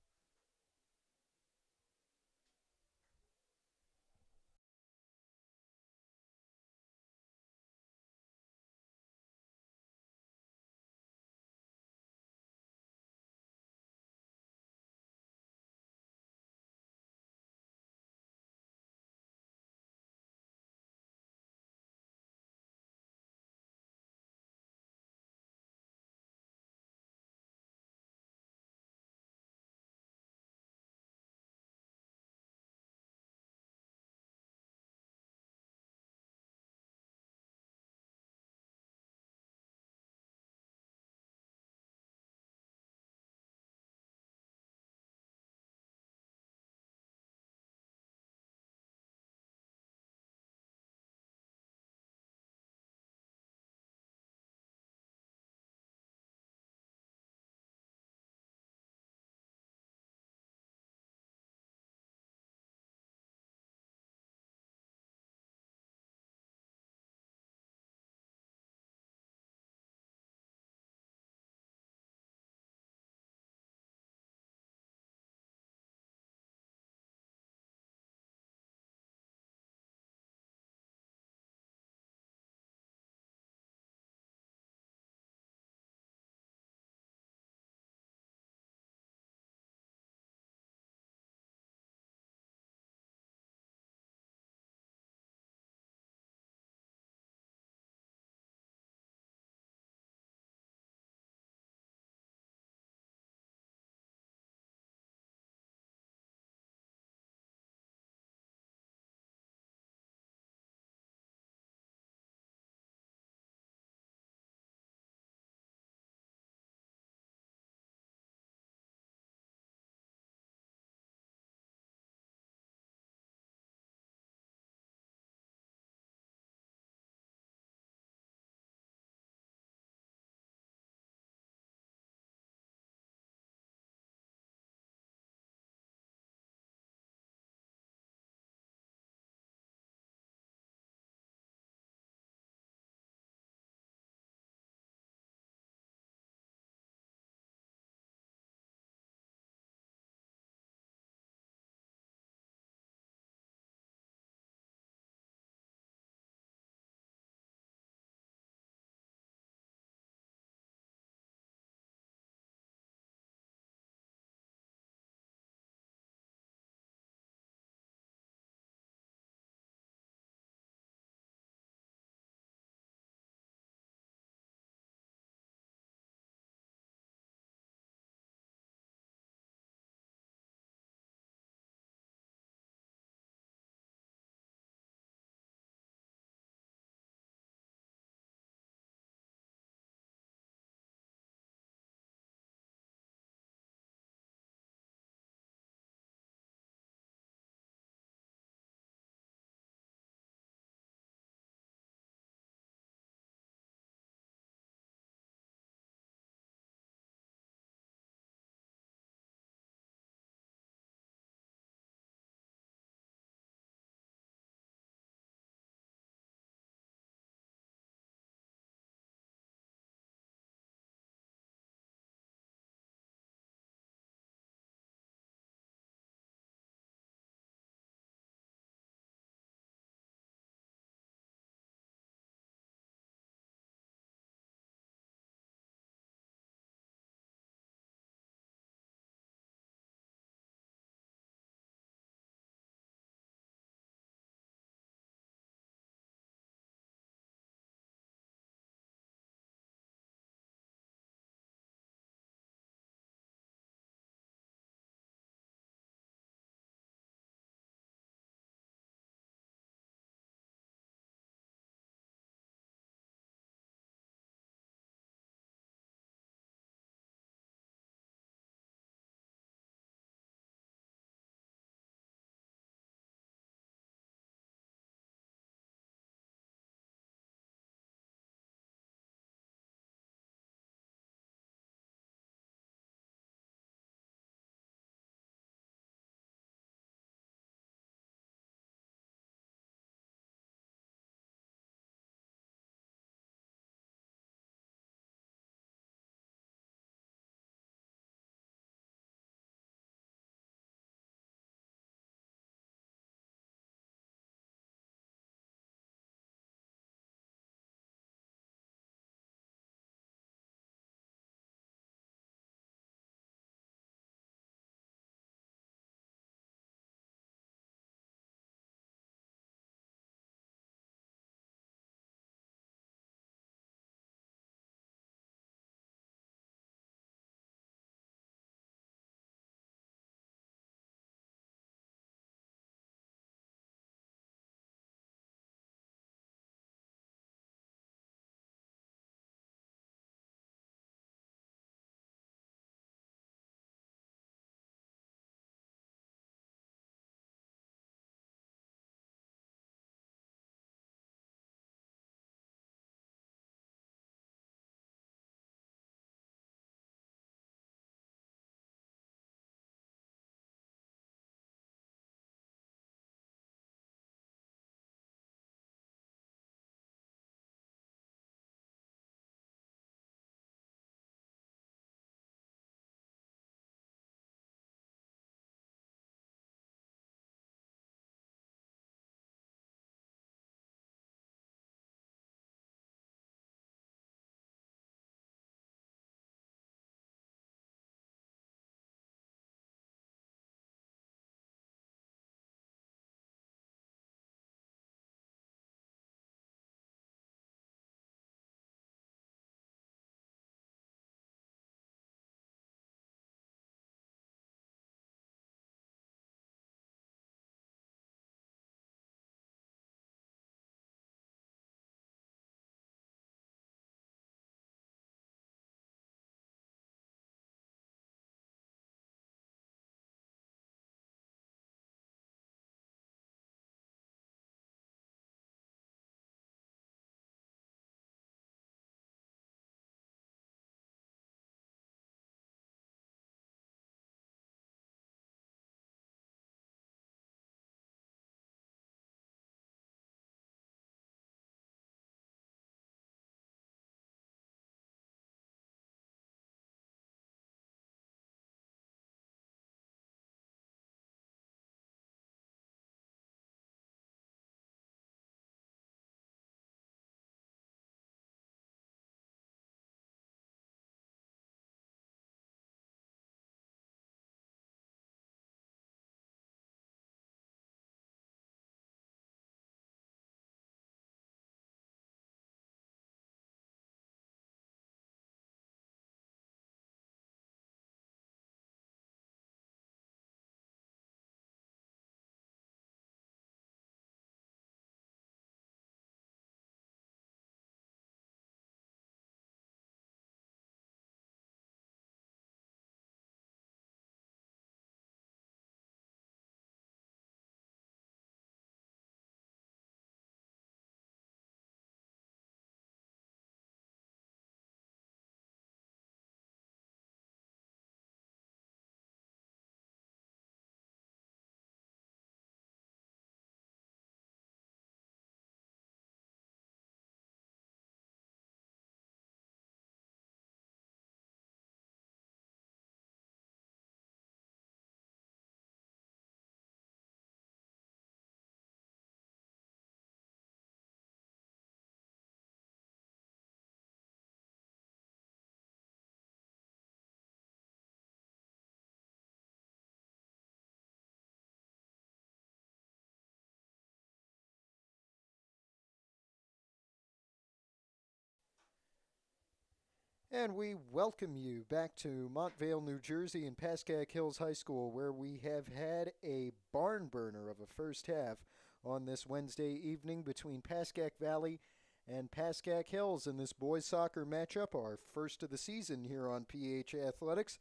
And we welcome you back to Montvale, New Jersey and Pascack Hills High School, where we have had a barn burner of a first half on this Wednesday evening between Pascack Valley and Pascack Hills in this boys soccer matchup, our first of the season here on PH Athletics.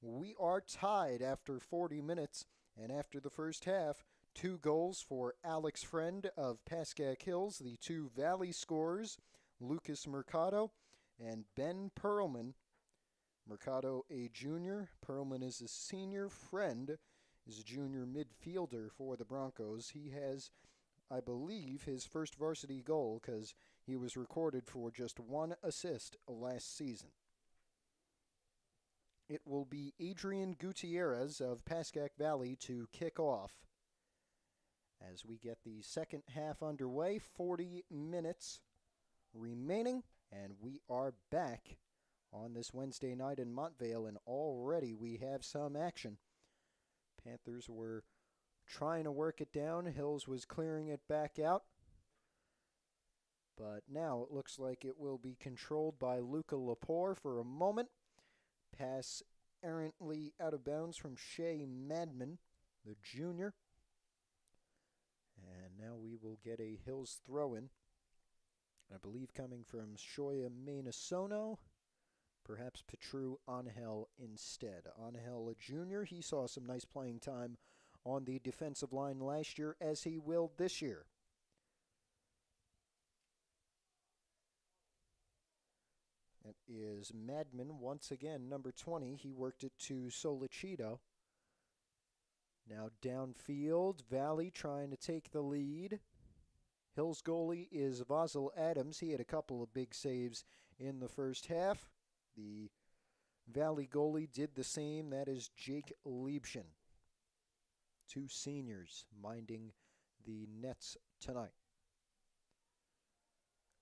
We are tied after 40 minutes, and after the first half, 2 goals for Alex Friend of Pascack Hills, the two Valley scorers, Lucas Mercado and Ben Perlman. Mercado a junior, Perlman is a senior. Friend is a junior midfielder for the Broncos. He has, I believe, his first varsity goal because he was recorded for just one assist last season. It will be Adrian Gutierrez of Pascack Valley to kick off as we get the second half underway. 40 minutes remaining, and we are back on this Wednesday night in Montvale, and already we have some action. Panthers were trying to work it down. Hills was clearing it back out. But now it looks like it will be controlled by Luca Lepore for a moment. Pass errantly out of bounds from Shea Madman, the junior. And now we will get a Hills throw-in. I believe coming from Shoya Minasono, perhaps Petru Angel instead. Angel, a junior, he saw some nice playing time on the defensive line last year, as he will this year. It is Madman once again, number 20. He worked it to Solicito. Now downfield, Valley trying to take the lead. Hills goalie is Vasil Adams. He had a couple of big saves in the first half. The Valley goalie did the same. That is Jake Liebschen. Two seniors minding the nets tonight.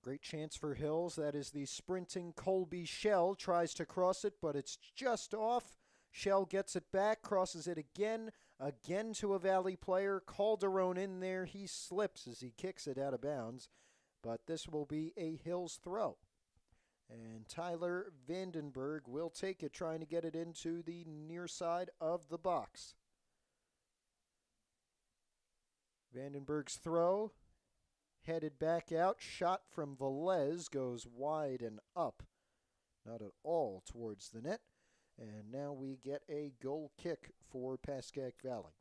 Great chance for Hills. That is the sprinting Colby Shell. Tries to cross it, but it's just off. Shell gets it back, crosses it again to a Valley player. Calderon in there. He slips as he kicks it out of bounds, but this will be a Hills throw. And Tyler Vandenberg will take it, trying to get it into the near side of the box. Vandenberg's throw, headed back out. Shot from Velez goes wide and up. Not at all towards the net. And now we get a goal kick for Pascack Valley.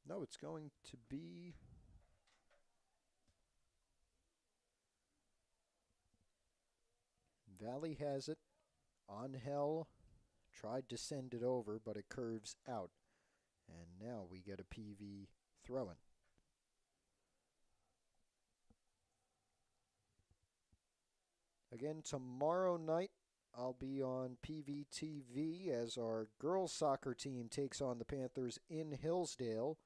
No, it's going to be Valley has it. Angel tried to send it over, but it curves out. And now we get a PV throw-in. Again, tomorrow night, I'll be on PVTV as our girls soccer team takes on the Panthers in Hillsdale.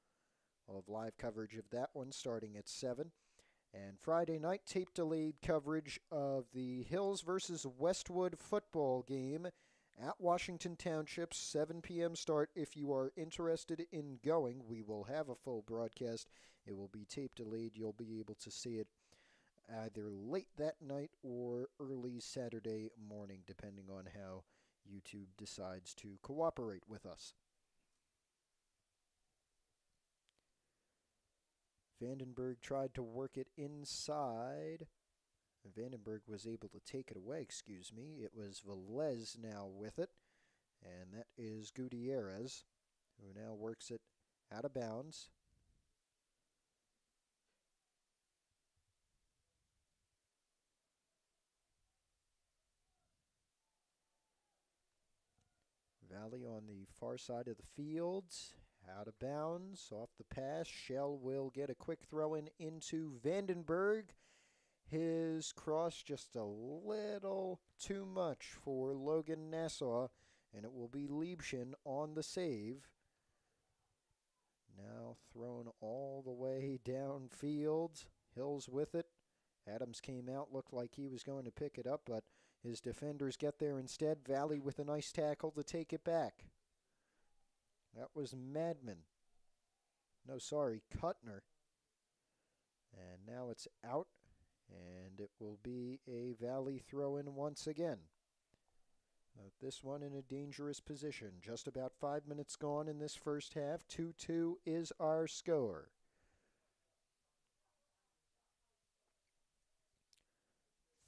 I'll have live coverage of that one starting at 7. And Friday night, tape-delayed coverage of the Hills versus Westwood football game at Washington Township, 7 p.m. start. If you are interested in going, we will have a full broadcast. It will be tape-delayed. You'll be able to see it either late that night or early Saturday morning, depending on how YouTube decides to cooperate with us. Vandenberg tried to work it inside. Vandenberg was able to take it away, It was Velez now with it. And that is Gutierrez, who now works it out of bounds. Valley on the far side of the field. Out of bounds, off the pass. Shell will get a quick throw in into Vandenberg. His cross just a little too much for Logan Nassau, and it will be Liebschen on the save. Now thrown all the way downfield. Hills with it. Adams came out, looked like he was going to pick it up, but his defenders get there instead. Valley with a nice tackle to take it back. That was Madman. No, sorry, Kuttner. And now it's out, and it will be a Valley throw-in once again. This one in a dangerous position. Just about 5 minutes gone in this first half. 2-2 is our score.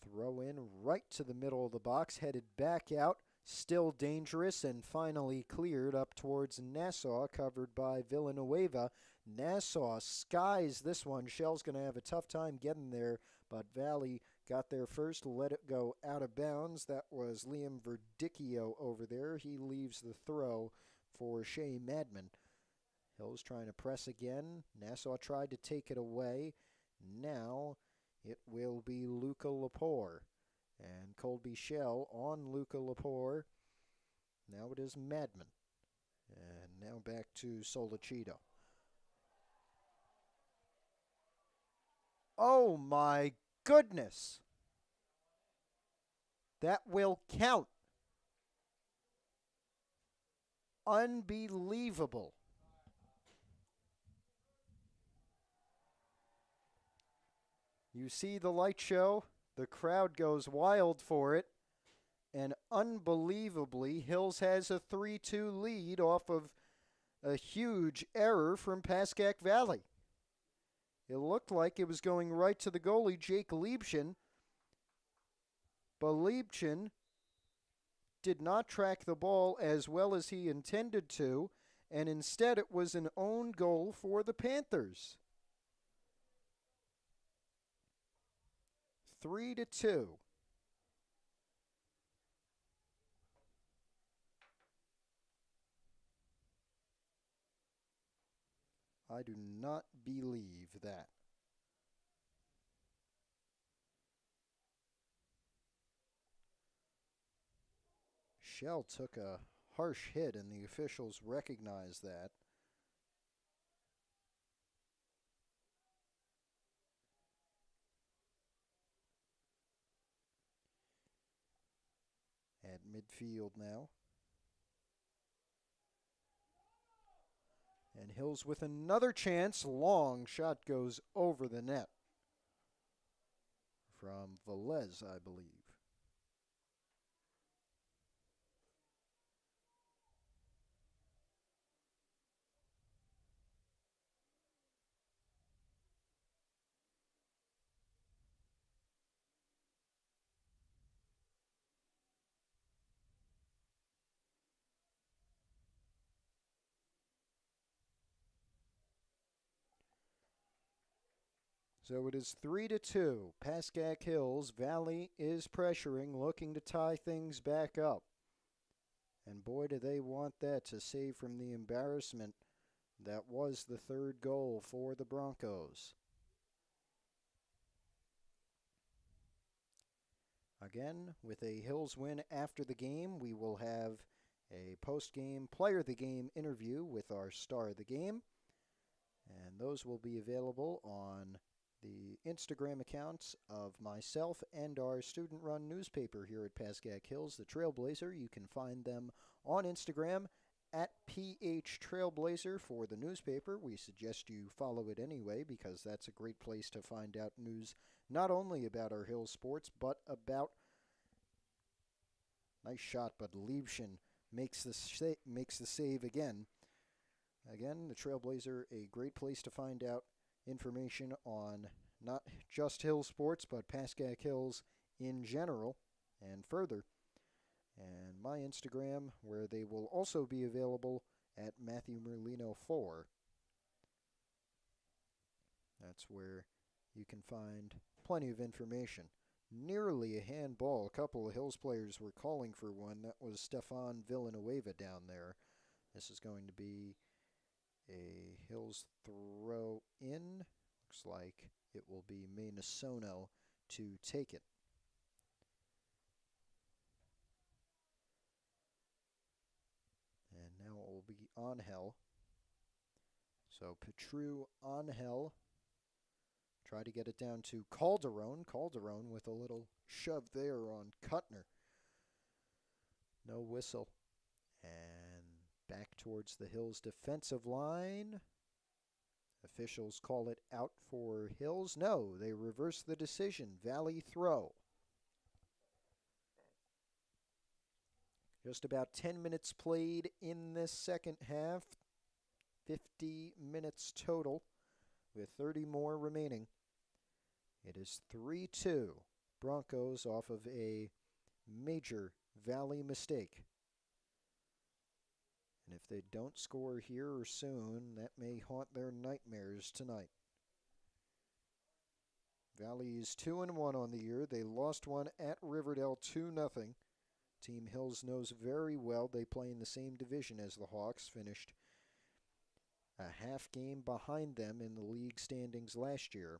Throw in right to the middle of the box, headed back out. Still dangerous and finally cleared up towards Nassau, covered by Villanueva. Nassau skies this one. Shell's going to have a tough time getting there, but Valley got there first, let it go out of bounds. That was Liam Verdicchio over there. He leaves the throw for Shea Madman. Hills trying to press again. Nassau tried to take it away. Now it will be Luca Lepore. And Colby Shell on Luca Lepore. Now it is Madman. And now back to Solicito. Oh my goodness! That will count. Unbelievable. You see the light show. The crowd goes wild for it. And unbelievably, Hills has a 3-2 lead off of a huge error from Pascack Valley. It looked like it was going right to the goalie, Jake Liebchen. But Liebchen did not track the ball as well as he intended to, and instead it was an own goal for the Panthers. 3-2. I do not believe that. Shell took a harsh hit, and the officials recognized that. At midfield now. And Hills with another chance. Long shot goes over the net. From Velez, I believe. So it is 3-2. Pascack Hills. Valley is pressuring, looking to tie things back up. And boy, do they want that to save from the embarrassment that was the third goal for the Broncos. Again, with a Hills win after the game, we will have a post-game player of the game interview with our star of the game. And those will be available on the Instagram accounts of myself and our student-run newspaper here at Pascack Hills, the Trailblazer. You can find them on Instagram at PH Trailblazer for the newspaper. We suggest you follow it anyway because that's a great place to find out news not only about our Hills sports, but about nice shot, but Liebchen makes the save again. Again, the Trailblazer, a great place to find out information on not just Hills sports, but Pascack Hills in general and further. And my Instagram, where they will also be available at Matthew Merlino 4. That's where you can find plenty of information. Nearly a handball. A couple of Hills players were calling for one. That was Stefan Villanueva down there. This is going to be a Hills throw in. Looks like it will be Minnesota to take it. And now it will be Angel. So Petru Angel. Try to get it down to Calderon. Calderon with a little shove there on Kuttner. No whistle. And back towards the Hills defensive line. Officials call it out for Hills. No, they reverse the decision. Valley throw. Just about 10 minutes played in this second half. 50 minutes total with 30 more remaining. It is 3-2. Broncos off of a major Valley mistake. And if they don't score here or soon, that may haunt their nightmares tonight. Valley is 2-1 on the year. They lost one at Riverdale 2-0. Team Hills knows very well they play in the same division as the Hawks, finished a half game behind them in the league standings last year.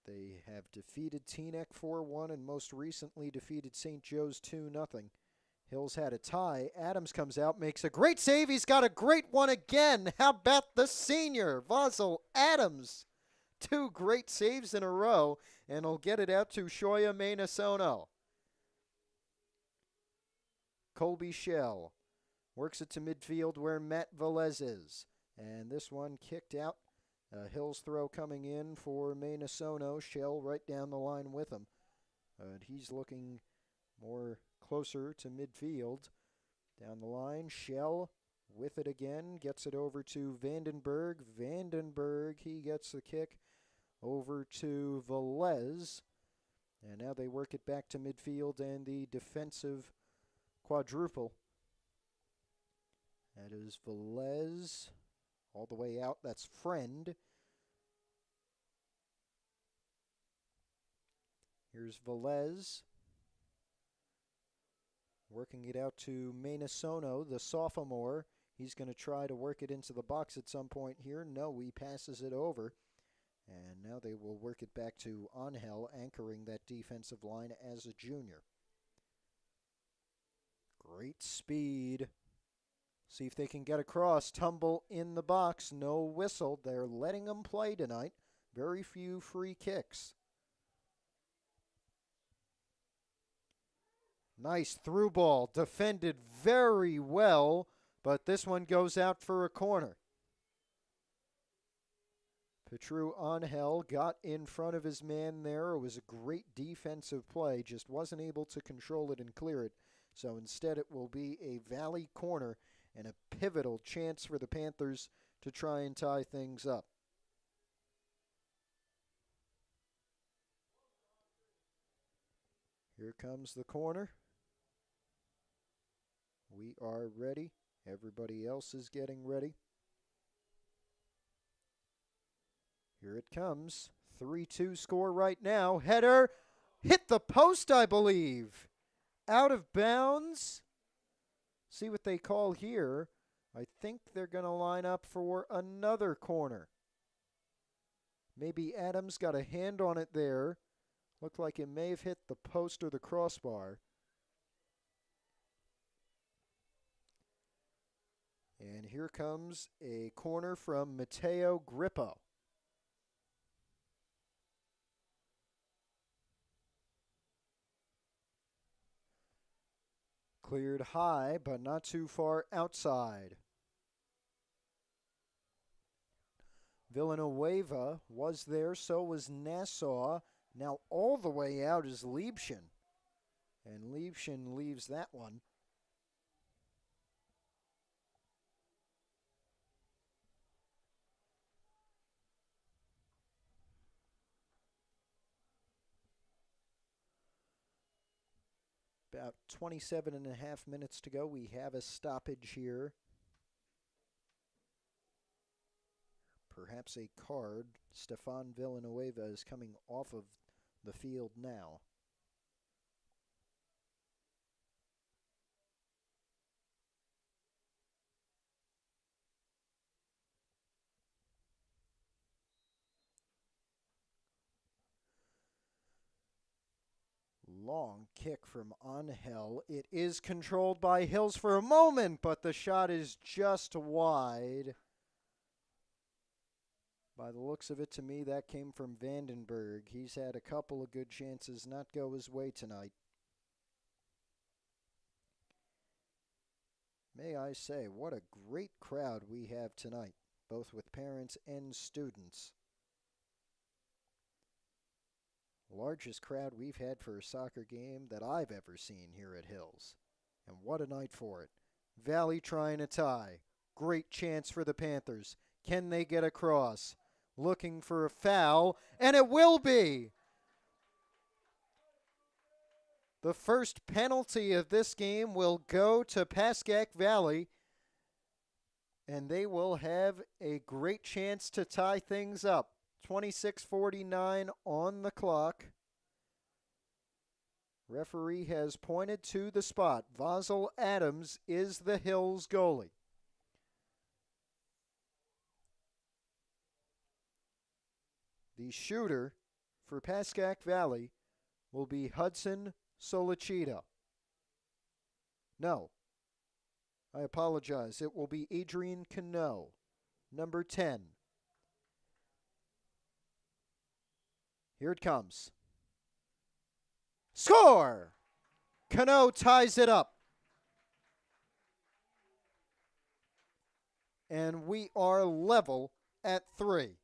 They have defeated Teaneck 4-1 and most recently defeated St. Joe's 2-0. Hills had a tie. Adams comes out, makes a great save. He's got a great one again. How about the senior, Vassal Adams? 2 great saves in a row, and he'll get it out to Shoya Maynasono. Colby Shell works it to midfield where Matt Velez is. And this one kicked out. Hills throw coming in for Maynasono. Shell right down the line with him. He's looking more closer to midfield. Down the line, Shell with it again. Gets it over to Vandenberg. Vandenberg, he gets the kick over to Velez. And now they work it back to midfield and the defensive quadruple. That is Velez all the way out. That's Friend. Here's Velez working it out to Maynasono, the sophomore. He's going to try to work it into the box at some point here. No, he passes it over. And now they will work it back to Angel, anchoring that defensive line as a junior. Great speed. See if they can get across. Tumble in the box. No whistle. They're letting them play tonight. Very few free kicks. Nice through ball. Defended very well, but this one goes out for a corner. Petru Angel got in front of his man there. It was a great defensive play. Just wasn't able to control it and clear it. So instead it will be a Valley corner and a pivotal chance for the Panthers to try and tie things up. Here comes the corner. We are ready. Everybody else is getting ready. Here it comes. 3-2 score right now. Header hit the post, I believe. Out of bounds. See what they call here. I think they're going to line up for another corner. Maybe Adams got a hand on it there. Looked like it may have hit the post or the crossbar. And here comes a corner from Matteo Grippo. Cleared high, but not too far outside. Villanueva was there, so was Nassau. Now all the way out is Liebschen. And Liebschen leaves that one. About 27 and a half minutes to go. We have a stoppage here. Perhaps a card. Stefan Villanueva is coming off of the field now. Long kick from Angel. It is controlled by Hills for a moment, but the shot is just wide. By the looks of it, to me, that came from Vandenberg. He's had a couple of good chances not go his way tonight. May I say, what a great crowd we have tonight, both with parents and students. Largest crowd we've had for a soccer game that I've ever seen here at Hills. And what a night for it. Valley trying to tie. Great chance for the Panthers. Can they get across? Looking for a foul, and it will be! The first penalty of this game will go to Pascack Valley, and they will have a great chance to tie things up. 26:49 on the clock. Referee has pointed to the spot. Vosel Adams is the Hills goalie. The shooter for Pascack Valley will be Hudson Solicita. No, I apologize. It will be Adrian Cano, number 10. Here it comes. Score! Cano ties it up. And we are level at 3.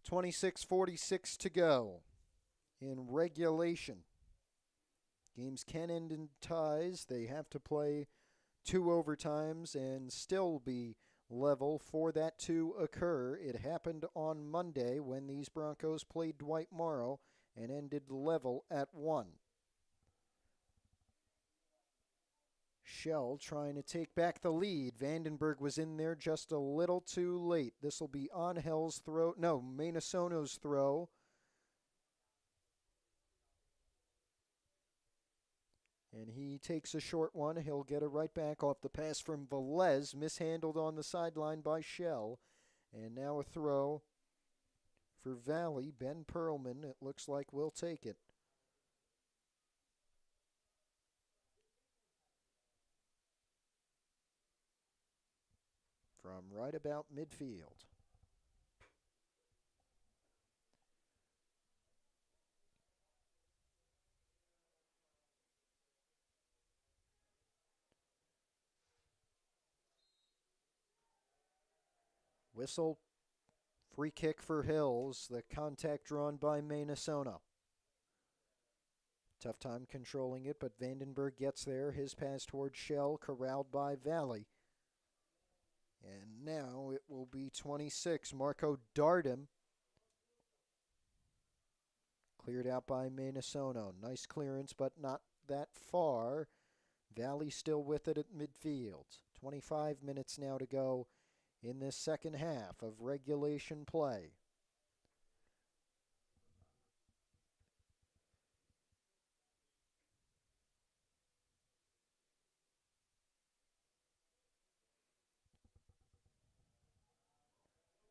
.46 to go in regulation. Games can end in ties. They have to play 2 overtimes and still be level for that to occur. It happened on Monday when these Broncos played Dwight Morrow and ended level at 1. Shell trying to take back the lead. Vandenberg was in there just a little too late. This will be Angel's throw. No, Minasono's throw. And he takes a short one. He'll get it right back off the pass from Velez, mishandled on the sideline by Shell. And now a throw for Valley. Ben Perlman, it looks like, will take it. From right about midfield. Whistle, free kick for Hills. The contact drawn by Minasono. Tough time controlling it, but Vandenberg gets there. His pass towards Shell, corralled by Valley. And now it will be 26. Marco Darden. Cleared out by Minasono. Nice clearance, but not that far. Valley still with it at midfield. 25 minutes now to go in this second half of regulation play.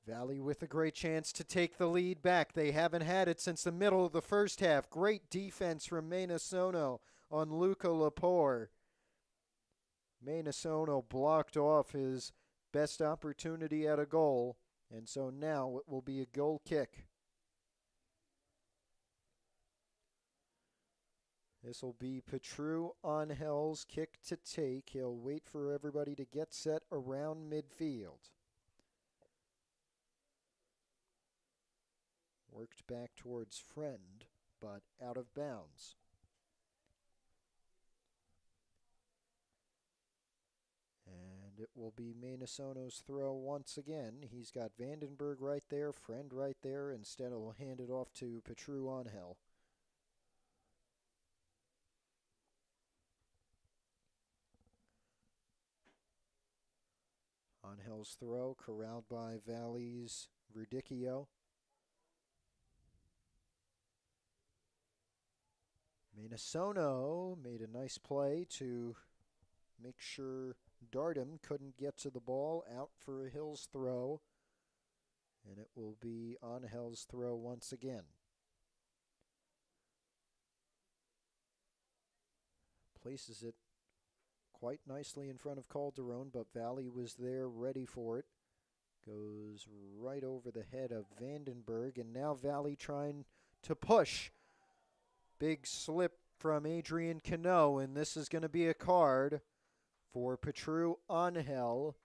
Valley with a great chance to take the lead back. They haven't had it since the middle of the first half. Great defense from Minasono on Luca Lepore. Minasono blocked off his best opportunity at a goal, and so now it will be a goal kick. This will be Petru Angel's kick to take. He'll wait for everybody to get set around midfield. Worked back towards Friend, but out of bounds. And it will be Minasono's throw once again. He's got Vandenberg right there, Friend right there. Instead, he'll hand it off to Petru Angel. Angel's throw, corralled by Valley's Verdicchio. Minasono made a nice play to make sure Darden couldn't get to the ball. Out for a Hills throw. And it will be Angel's throw once again. Places it quite nicely in front of Calderon, but Valley was there ready for it. Goes right over the head of Vandenberg, and now Valley trying to push. Big slip from Adrian Cano, and this is going to be a card for Petru Angel.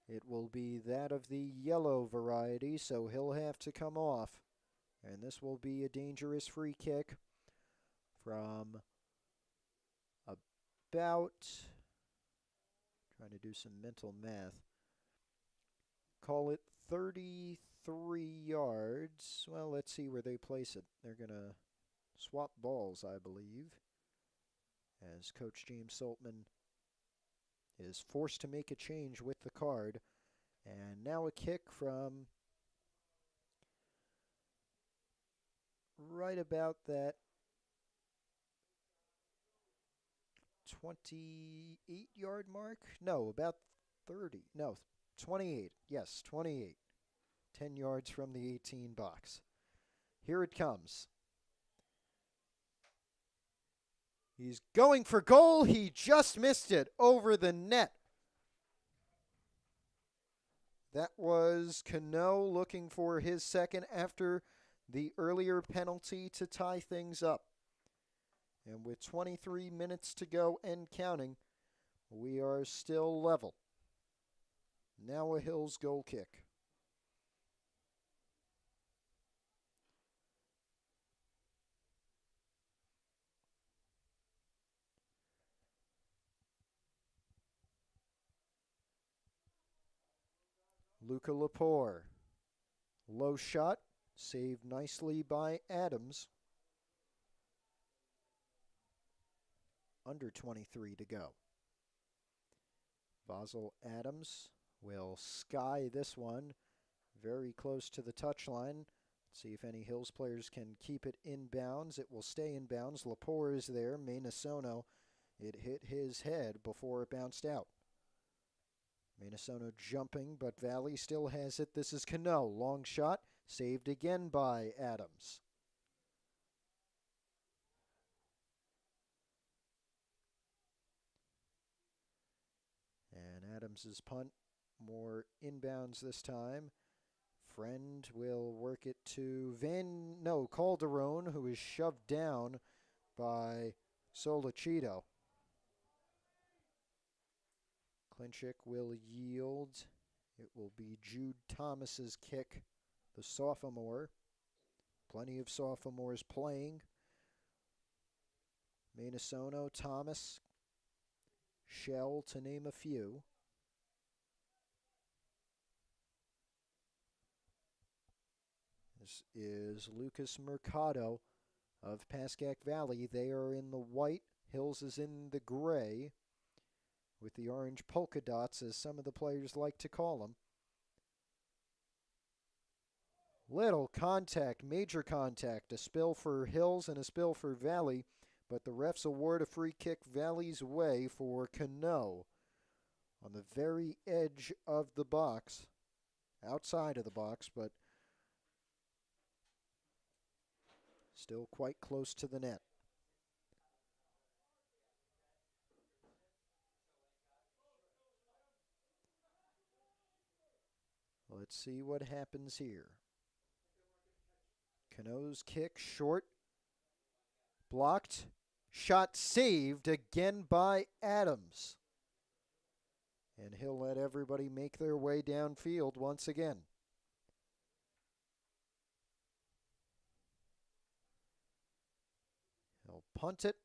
It will be that of the yellow variety, so he'll have to come off. And this will be a dangerous free kick from about, trying to do some mental math, call it 33 yards. Well, let's see where they place it. They're going to swap balls, I believe, as Coach James Saltman is forced to make a change with the card. And now a kick from right about that 28-yard mark. No, about 30. No, 28. Yes, 28. 10 yards from the 18 box. Here it comes. He's going for goal. He just missed it over the net. That was Cano looking for his second after the earlier penalty to tie things up. And with 23 minutes to go and counting, we are still level. Now a Hills goal kick. Luca Lepore. Low shot, saved nicely by Adams. Under 23 to go. Basil Adams will sky this one very close to the touchline. See if any Hills players can keep it in bounds. It will stay in bounds. Lepore is there. Maynasono, it hit his head before it bounced out. Maynasono jumping, but Valley still has it. This is Cano. Long shot, saved again by Adams. And Adams's punt, more inbounds this time. Friend will work it to Calderon, who is shoved down by Solicido. Klinchik will yield. It will be Jude Thomas's kick, the sophomore. Plenty of sophomores playing. Maynasono, Thomas, Shell, to name a few. This is Lucas Mercado of Pascack Valley. They are in the white. Hills is in the gray, with the orange polka dots, as some of the players like to call them. Little contact, major contact, a spill for Hills and a spill for Valley, but the refs award a free kick Valley's way for Cano on the very edge of the box, outside of the box, but still quite close to the net. Let's see what happens here. Cano's kick, short, blocked, shot saved again by Adams. And he'll let everybody make their way downfield once again. He'll punt it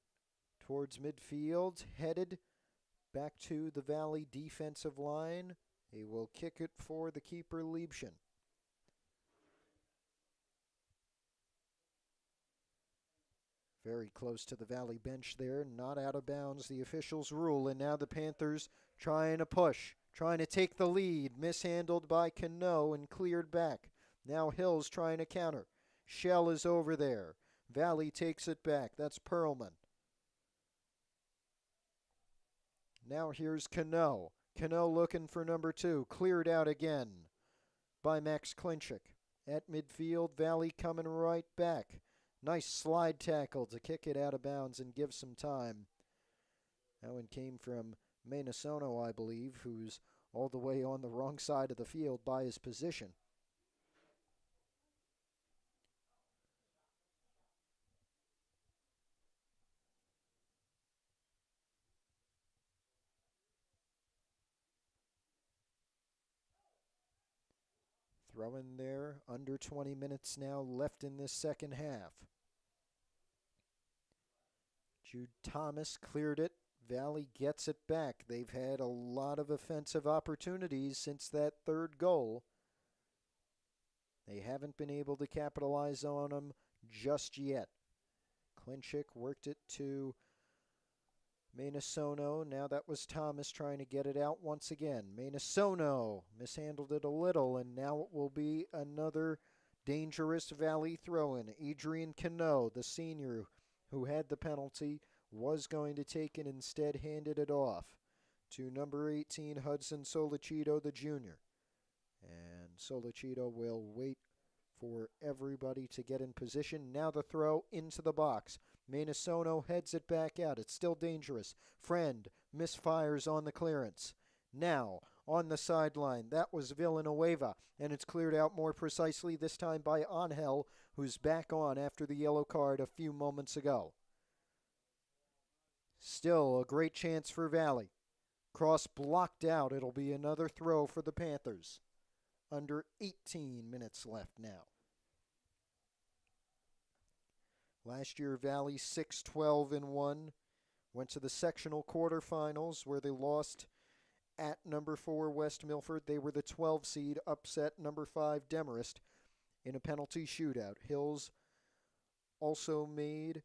towards midfield, headed back to the Valley defensive line. He will kick it for the keeper, Liebschen. Very close to the Valley bench there, not out of bounds, the officials rule, and now the Panthers trying to push, trying to take the lead, mishandled by Cano and cleared back. Now Hills trying to counter. Shell is over there. Valley takes it back. That's Perlman. Now here's Cano. Cano looking for number 2. Cleared out again by Max Klinchik. At midfield, Valley coming right back. Nice slide tackle to kick it out of bounds and give some time. That one came from Maynasono, I believe, who's all the way on the wrong side of the field by his position. Throw in there, under 20 minutes now left in this second half. Jude Thomas cleared it. Valley gets it back. They've had a lot of offensive opportunities since that third goal. They haven't been able to capitalize on them just yet. Klinchik worked it to Maynasono. Now that was Thomas trying to get it out once again. Maynasono mishandled it a little, and now it will be another dangerous Valley throw-in. Adrian Cano, the senior who had the penalty, was going to take it, instead handed it off to number 18, Hudson Solicido, the junior. And Solicido will wait for everybody to get in position. Now the throw into the box. Maynasono heads it back out. It's still dangerous. Friend misfires on the clearance. Now on the sideline, that was Villanueva, and it's cleared out more precisely this time by Angel, who's back on after the yellow card a few moments ago. Still a great chance for Valley. Cross blocked out. It'll be another throw for the Panthers. Under 18 minutes left now. Last year, Valley 6-12-1. Went to the sectional quarterfinals where they lost at number 4 West Milford. They were the 12 seed, upset number 5 Demarest in a penalty shootout. Hills also made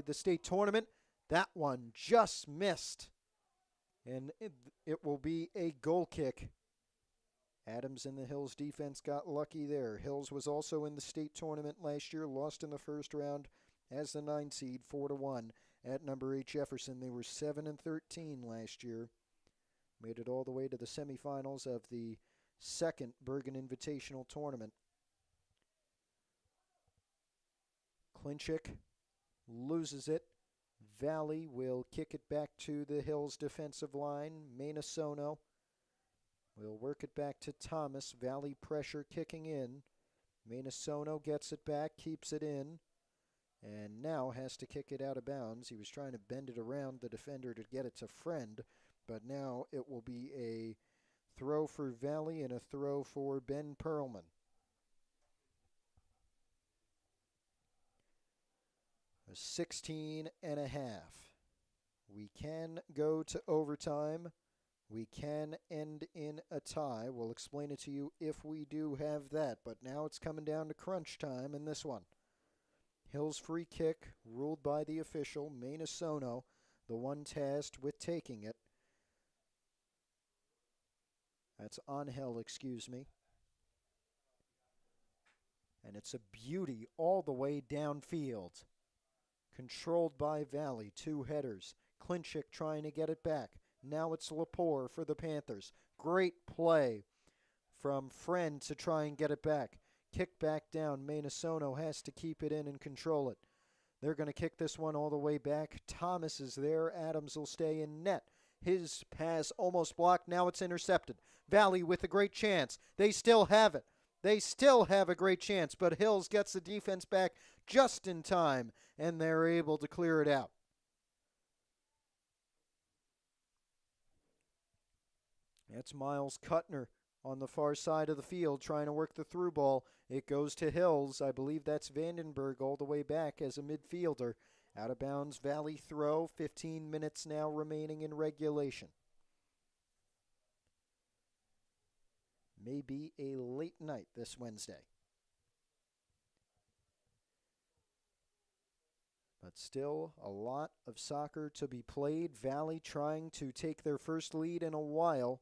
the state tournament. That one just missed. And it will be a goal kick. Adams and the Hills defense got lucky there. Hills was also in the state tournament last year, lost in the first round as the 9 seed, 4-1 at number 8 Jefferson. They were 7-13 last year. Made it all the way to the semifinals of the second Bergen Invitational Tournament. Klinchik loses it. Valley will kick it back to the Hills defensive line. Maynasono will work it back to Thomas. Valley pressure kicking in. Maynasono gets it back, keeps it in, and now has to kick it out of bounds. He was trying to bend it around the defender to get it to Friend, but now it will be a throw for Valley and a throw for Ben Perlman. A 16 and a half. We can go to overtime. We can end in a tie. We'll explain it to you if we do have that. But now it's coming down to crunch time in this one. Hills free kick, ruled by the official, Maynasono, the one tasked with taking it. That's Angel, excuse me. And it's a beauty all the way downfield. Controlled by Valley, 2 headers. Klinchik trying to get it back. Now it's Lepore for the Panthers. Great play from Friend to try and get it back. Kick back down. Maynasono has to keep it in and control it. They're going to kick this one all the way back. Thomas is there. Adams will stay in net. His pass almost blocked. Now it's intercepted. Valley with a great chance. They still have it. They still have a great chance, but Hills gets the defense back just in time, and they're able to clear it out. That's Miles Kuttner on the far side of the field trying to work the through ball. It goes to Hills. I believe that's Vandenberg all the way back as a midfielder. Out of bounds, Valley throw. 15 minutes now remaining in regulation. May be a late night this Wednesday. But still a lot of soccer to be played. Valley trying to take their first lead in a while.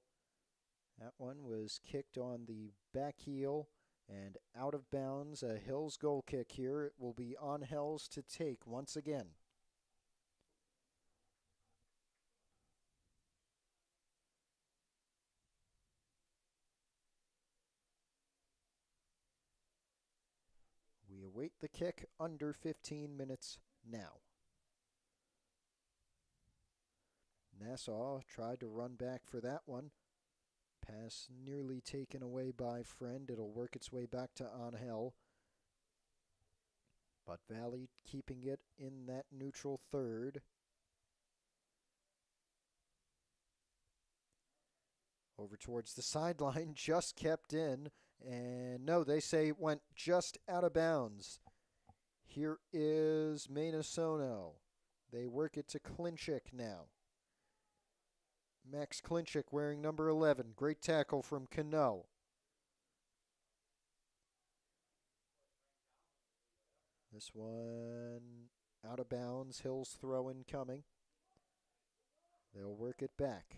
That one was kicked on the back heel and out of bounds. A Hills goal kick here. It will be on Hills to take once again. We await the kick under 15 minutes now. Nassau tried to run back for that one. Pass nearly taken away by Friend. It'll work its way back to Angel. But Valley keeping it in that neutral third. Over towards the sideline, just kept in. And no, they say it went just out of bounds. Here is Minasono. They work it to Klinchik now. Max Klinchik wearing number 11. Great tackle from Cano. This one out of bounds. Hills throw in coming. They'll work it back.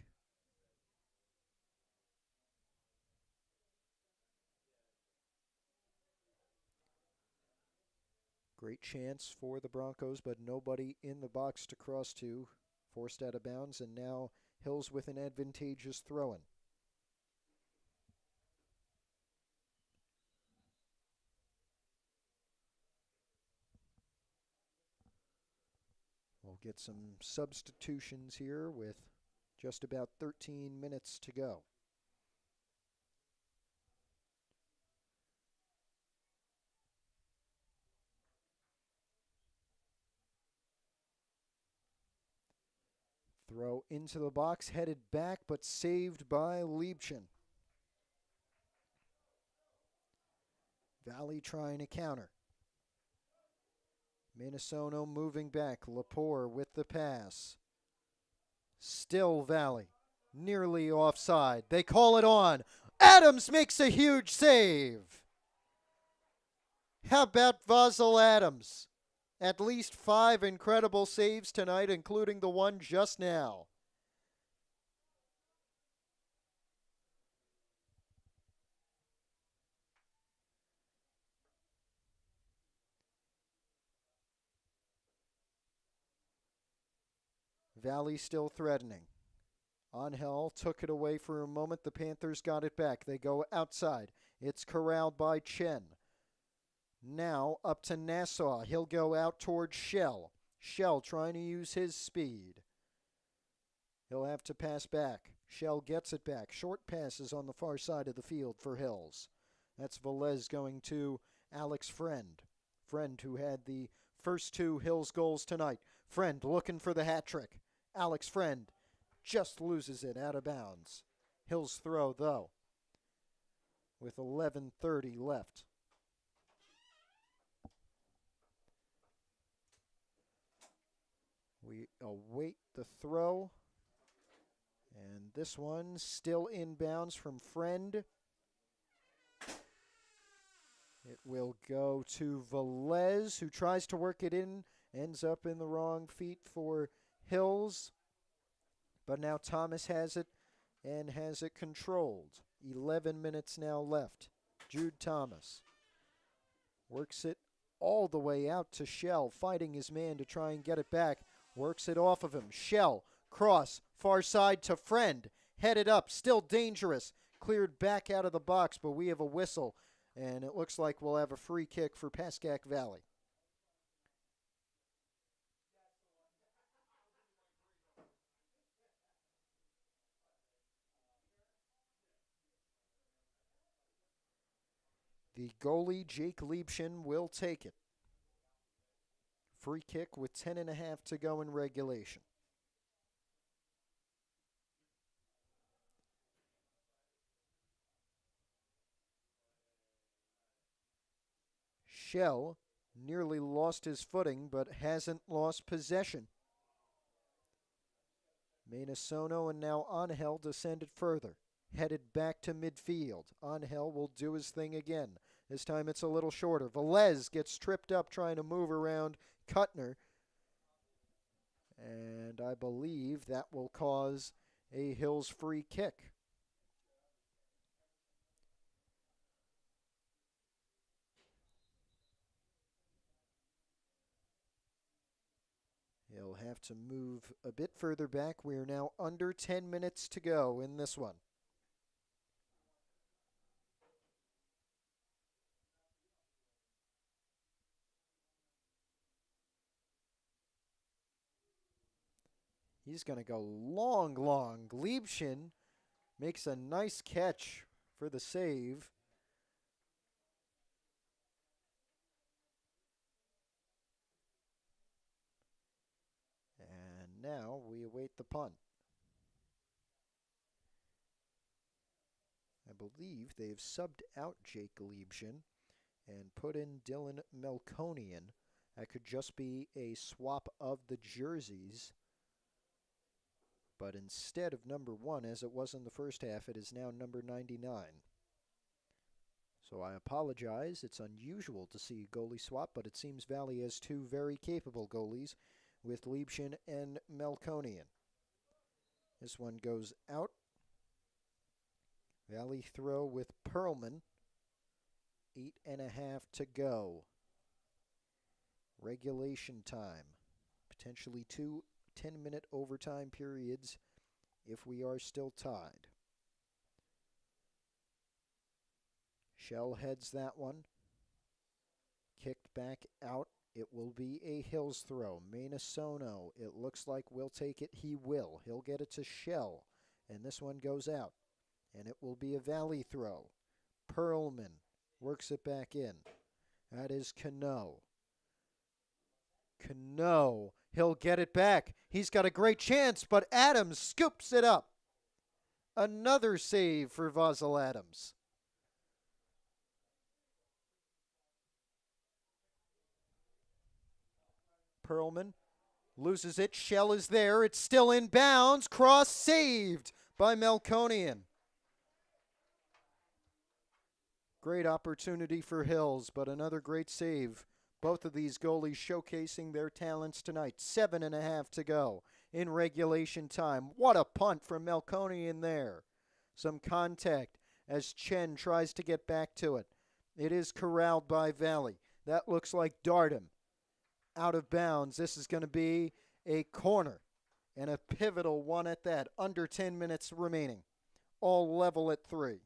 Great chance for the Broncos, but nobody in the box to cross to. Forced out of bounds, and now Hills with an advantageous throw-in. We'll get some substitutions here with just about 13 minutes to go. Throw into the box, headed back, but saved by Liebchen. Valley trying to counter. Minnesota moving back. Lepore with the pass. Still Valley. Nearly offside. They call it on. Adams makes a huge save. How about Vasil Adams? At least 5 incredible saves tonight, including the one just now. Valley still threatening. Angel took it away for a moment. The Panthers got it back. They go outside. It's corralled by Chen. Now up to Nassau. He'll go out towards Shell. Shell trying to use his speed. He'll have to pass back. Shell gets it back. Short passes on the far side of the field for Hills. That's Velez going to Alex Friend. Friend who had the first 2 Hills goals tonight. Friend looking for the hat trick. Alex Friend just loses it out of bounds. Hills throw, though, with 11:30 left. We await the throw. And this one still inbounds from Friend. It will go to Velez, who tries to work it in. Ends up in the wrong feet for Hills. But now Thomas has it and has it controlled. 11 minutes now left. Jude Thomas works it all the way out to Shell, fighting his man to try and get it back. Works it off of him. Shell, cross, far side to Friend. Headed up, still dangerous. Cleared back out of the box, but we have a whistle. And it looks like we'll have a free kick for Pascack Valley. The goalie, Jake Liebchen, will take it. Free kick with 10.5 to go in regulation. Shell nearly lost his footing, but hasn't lost possession. Minasono and now Angel descended further. Headed back to midfield. Angel will do his thing again. This time it's a little shorter. Velez gets tripped up trying to move around Kuttner. And I believe that will cause a Hills free kick. He'll have to move a bit further back. We are now under 10 minutes to go in this one. He's going to go long, long. Liebchen makes a nice catch for the save. And now we await the punt. I believe they've subbed out Jake Liebchen and put in Dylan Melkonian. That could just be a swap of the jerseys. But instead of number 1, as it was in the first half, it is now number 99. So I apologize. It's unusual to see a goalie swap, but it seems Valley has two very capable goalies with Liebchen and Melkonian. This one goes out. Valley throw with Perlman. 8.5 to go. Regulation time. Potentially 2 10-minute overtime periods if we are still tied. Shell heads that one. Kicked back out. It will be a Hills throw. Minasono, it looks like will take it. He will. He'll get it to Shell. And this one goes out. And it will be a Valley throw. Perlman works it back in. That is Cano. Cano, he'll get it back. He's got a great chance, but Adams scoops it up. Another save for Vasil Adams. Perlman loses it. Shell is there. It's still in bounds. Cross saved by Melkonian. Great opportunity for Hills, but another great save. Both of these goalies showcasing their talents tonight. 7.5 to go in regulation time. What a punt from Melkonian there. Some contact as Chen tries to get back to it. It is corralled by Valley. That looks like Darden. Out of bounds. This is going to be a corner, and a pivotal one at that. Under 10 minutes remaining. All level at 3.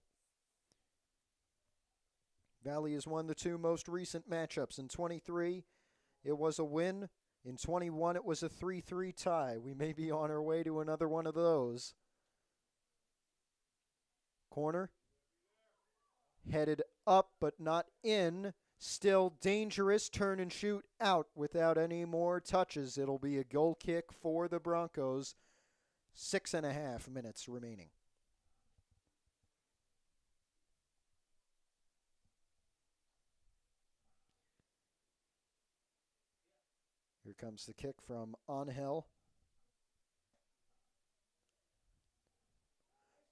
Valley has won the 2 most recent matchups. In 23, it was a win. In 21, it was a 3-3 tie. We may be on our way to another one of those. Corner. Headed up, but not in. Still dangerous. Turn and shoot out without any more touches. It'll be a goal kick for the Broncos. 6.5 minutes remaining. Here comes the kick from Angel.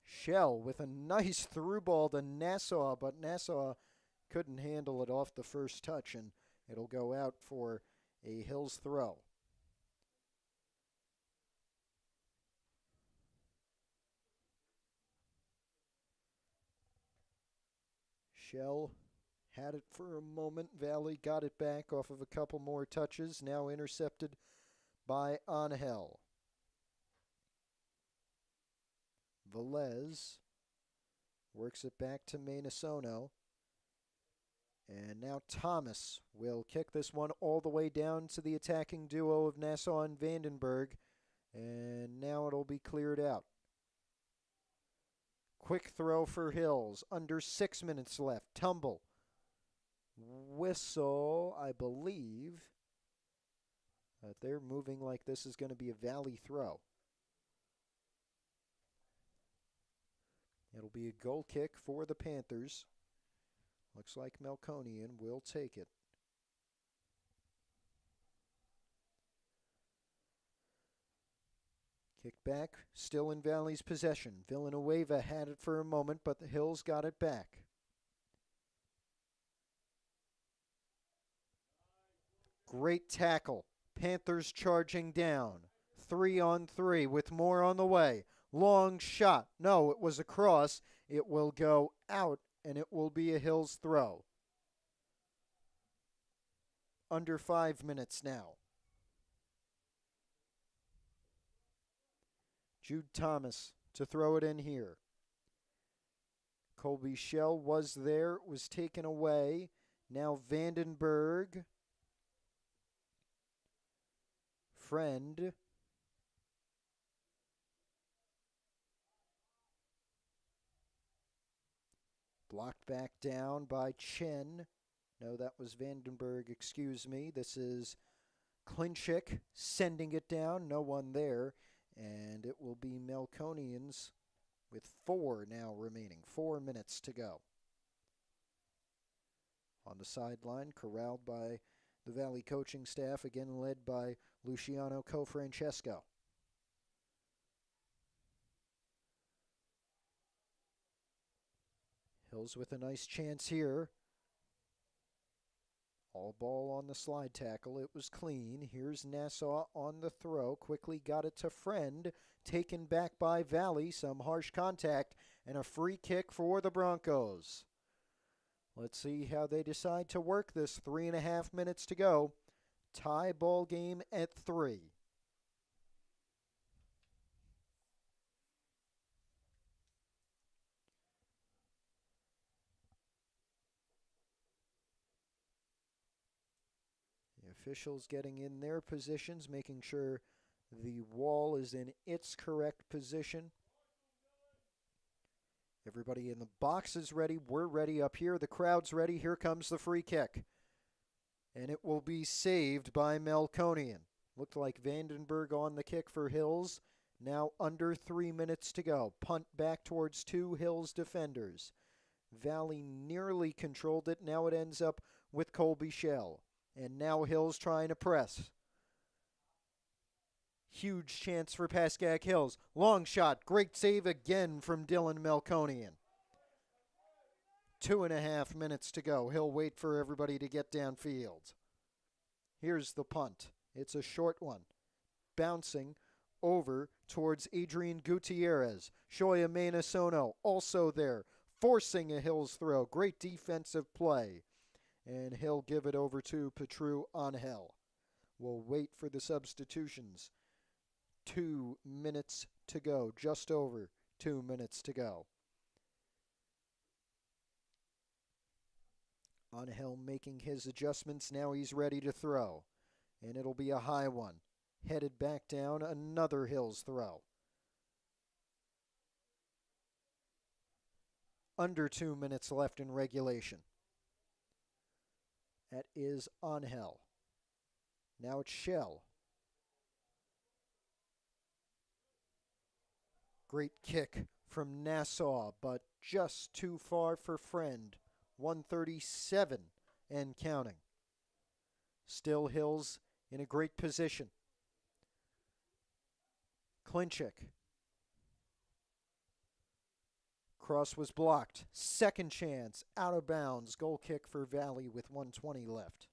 Shell with a nice through ball to Nassau, but Nassau couldn't handle it off the first touch, and it'll go out for a Hills throw. Shell had it for a moment. Valley got it back off of a couple more touches. Now intercepted by Angel. Velez works it back to Minasono. And now Thomas will kick this one all the way down to the attacking duo of Nassau and Vandenberg. And now it'll be cleared out. Quick throw for Hills. Under 6 minutes left. Tumble. Whistle, I believe. But they're moving like this is going to be a Valley throw. It'll be a goal kick for the Panthers. Looks like Melkonian will take it. Kick back, still in Valley's possession. Villanueva had it for a moment, but the Hills got it back. Great tackle. Panthers charging down. 3-on-3 with more on the way. Long shot. No, it was a cross. It will go out, and it will be a Hills throw. Under 5 minutes now. Jude Thomas to throw it in here. Colby Shell was there. It was taken away. Now Vandenberg. Friend. Blocked back down by Chen. No, that was Vandenberg, excuse me. This is Klinchik sending it down. No one there. And it will be Melkonians with 4 now remaining. 4 minutes to go. On the sideline, corralled by the Valley coaching staff, again led by Luciano Cofrancesco. Hills with a nice chance here. All ball on the slide tackle. It was clean. Here's Nassau on the throw. Quickly got it to Friend. Taken back by Valley. Some harsh contact and a free kick for the Broncos. Let's see how they decide to work this. 3.5 minutes to go. Tie ball game at 3. The officials getting in their positions, making sure the wall is in its correct position. Everybody in the box is ready. We're ready up here. The crowd's ready. Here comes the free kick. And it will be saved by Melkonian. Looked like Vandenberg on the kick for Hills. Now under 3 minutes to go. Punt back towards 2 Hills defenders. Valley nearly controlled it. Now it ends up with Colby Shell. And now Hills trying to press. Huge chance for Pascack Hills. Long shot. Great save again from Dylan Melkonian. 2.5 minutes to go. He'll wait for everybody to get downfield. Here's the punt. It's a short one. Bouncing over towards Adrian Gutierrez. Shoya Maynasono also there. Forcing a Hills throw. Great defensive play. And he'll give it over to Petru Angel. We'll wait for the substitutions. 2 minutes to go. Just over 2 minutes to go. Angel making his adjustments. Now he's ready to throw. And it'll be a high one. Headed back down. Another Hills throw. Under 2 minutes left in regulation. That is Angel. Now it's Shell. Great kick from Nassau, but just too far for Friend. 137 and counting. Still Hills in a great position. Klinchik. Cross was blocked. Second chance, out of bounds. Goal kick for Valley with 1:20 left.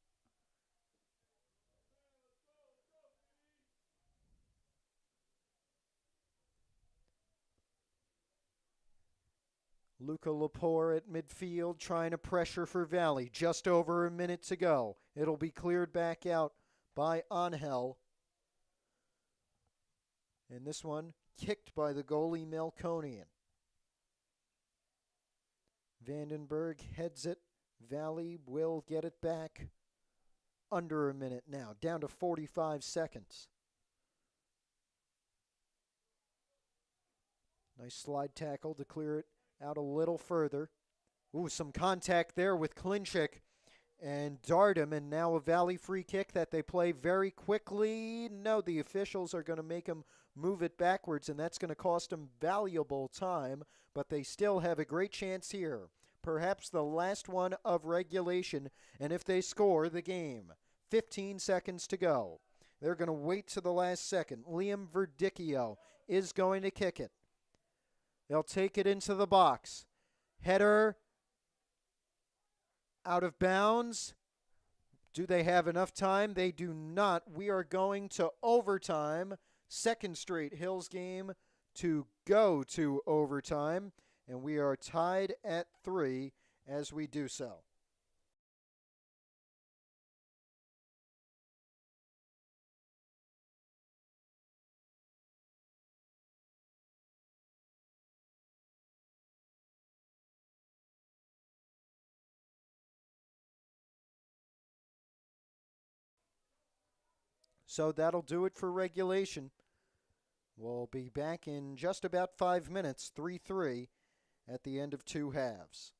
Luca Lepore at midfield trying to pressure for Valley. Just over a minute to go. It'll be cleared back out by Angel. And this one kicked by the goalie Melkonian. Vandenberg heads it. Valley will get it back. Under a minute now. Down to 45 seconds. Nice slide tackle to clear it out a little further. Ooh, some contact there with Klinchik and Dardum, and now a Valley free kick that they play very quickly. No, the officials are going to make them move it backwards, and that's going to cost them valuable time, but they still have a great chance here. Perhaps the last one of regulation, and if they score, the game. 15 seconds to go. They're going to wait to the last second. Liam Verdicchio is going to kick it. They'll take it into the box. Header out of bounds. Do they have enough time? They do not. We are going to overtime. Second straight Hills game to go to overtime. And we are tied at 3 as we do so. So that'll do it for regulation. We'll be back in just about 5 minutes, 3-3, at the end of 2 halves.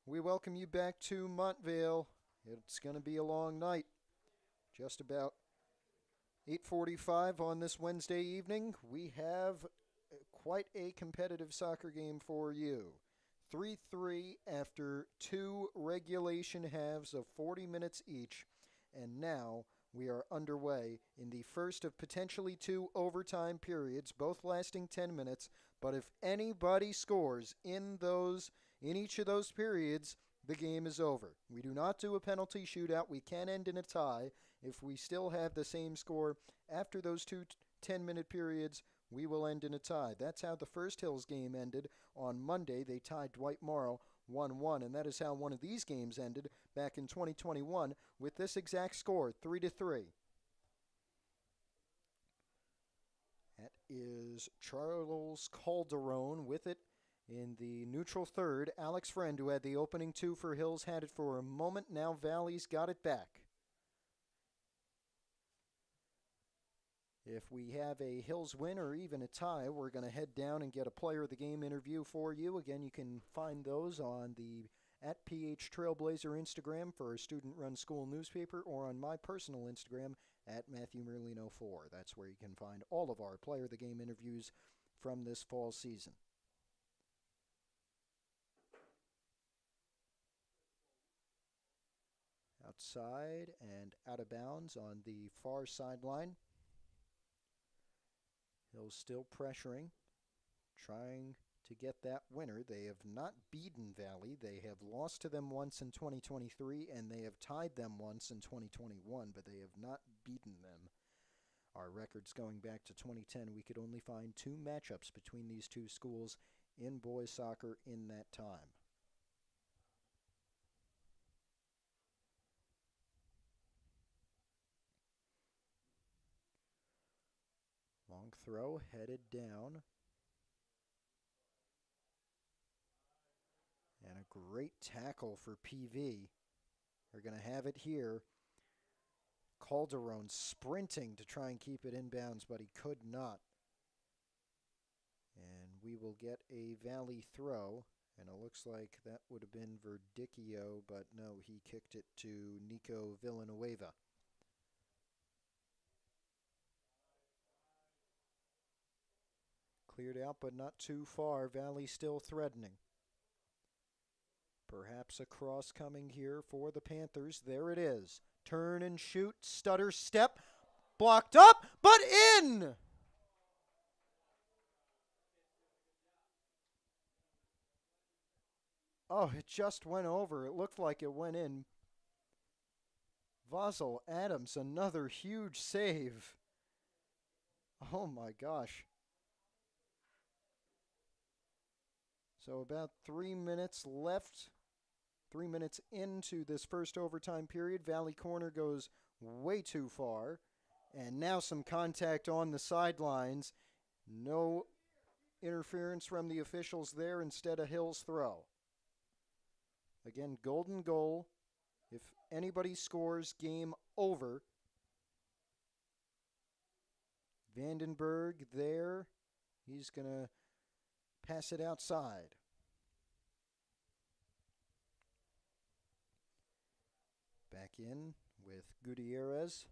We welcome you back to Montvale. It's going to be a long night. Just about 8:45 on this Wednesday evening. We have quite a competitive soccer game for you. 3-3 after two regulation halves of 40 minutes each, and now we are underway in the first of potentially two overtime periods, both lasting 10 minutes. But if anybody scores in each of those periods, the game is over. We do not do a penalty shootout. We can end in a tie. If we still have the same score after those two 10-minute periods, we will end in a tie. That's how the first Hills game ended on Monday. They tied Dwight Morrow 1-1, and that is how one of these games ended back in 2021 with this exact score, 3-3. That is Charles Calderon with it in the neutral third. Alex Friend, who had the opening two for Hills, had it for a moment. Now Valley's got it back. If we have a Hills win or even a tie, we're going to head down and get a player of the game interview for you. Again, you can find those on the @PH Trailblazer Instagram for a student-run school newspaper, or on my personal Instagram @MatthewMerlino4. That's where you can find all of our player of the game interviews from this fall season. Outside and out of bounds on the far sideline. Hills still pressuring, trying to get that winner. They have not beaten Valley. They have lost to them once in 2023, and they have tied them once in 2021, but they have not beaten them. Our records going back to 2010, we could only find two matchups between these two schools in boys soccer in that time. Long throw headed down. And a great tackle for PV. They're going to have it here. Calderon sprinting to try and keep it inbounds, but he could not. And we will get a Valley throw. And it looks like that would have been Verdicchio, but no, he kicked it to Nico Villanueva. Cleared out, but not too far. Valley still threatening. Perhaps a cross coming here for the Panthers. There it is. Turn and shoot. Stutter step. Blocked up, but in! Oh, it just went over. It looked like it went in. Vasil Adams, another huge save. Oh my gosh. So about 3 minutes left. 3 minutes into this first overtime period. Valley corner goes way too far. And now some contact on the sidelines. No interference from the officials there. Instead, a Hills throw. Again, golden goal. If anybody scores, game over. Vandenberg there. He's going to pass it outside. Back in with Gutierrez.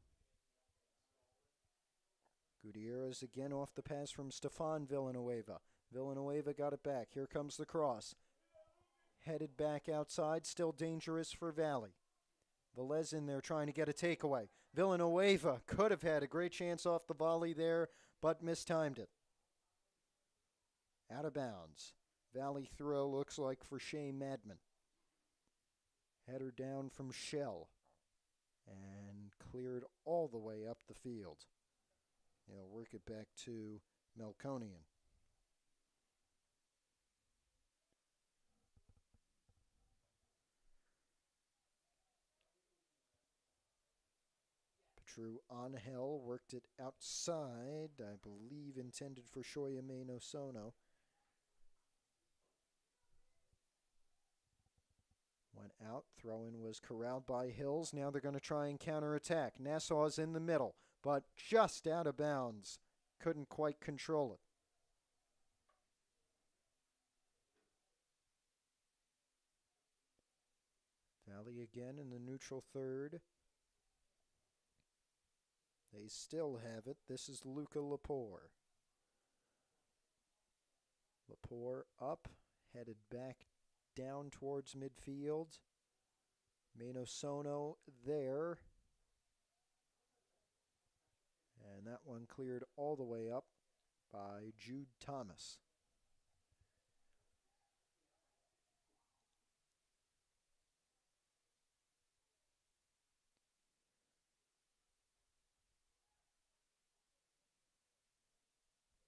Gutierrez again off the pass from Stefan Villanueva. Villanueva got it back. Here comes the cross. Headed back outside. Still dangerous for Valley. Velez in there trying to get a takeaway. Villanueva could have had a great chance off the volley there, but mistimed it. Out of bounds. Valley throw looks like for Shea Madman. Header down from Shell. And cleared all the way up the field. They'll work it back to Melkonian. Petru Angel worked it outside, I believe intended for Shoyame no Sono. Went out, throw-in was corralled by Hills. Now they're going to try and counterattack. Nassau's in the middle, but just out of bounds. Couldn't quite control it. Valley again in the neutral third. They still have it. This is Luca Lepore. Lepore up, headed back down towards midfield. Menosono there. And that one cleared all the way up by Jude Thomas.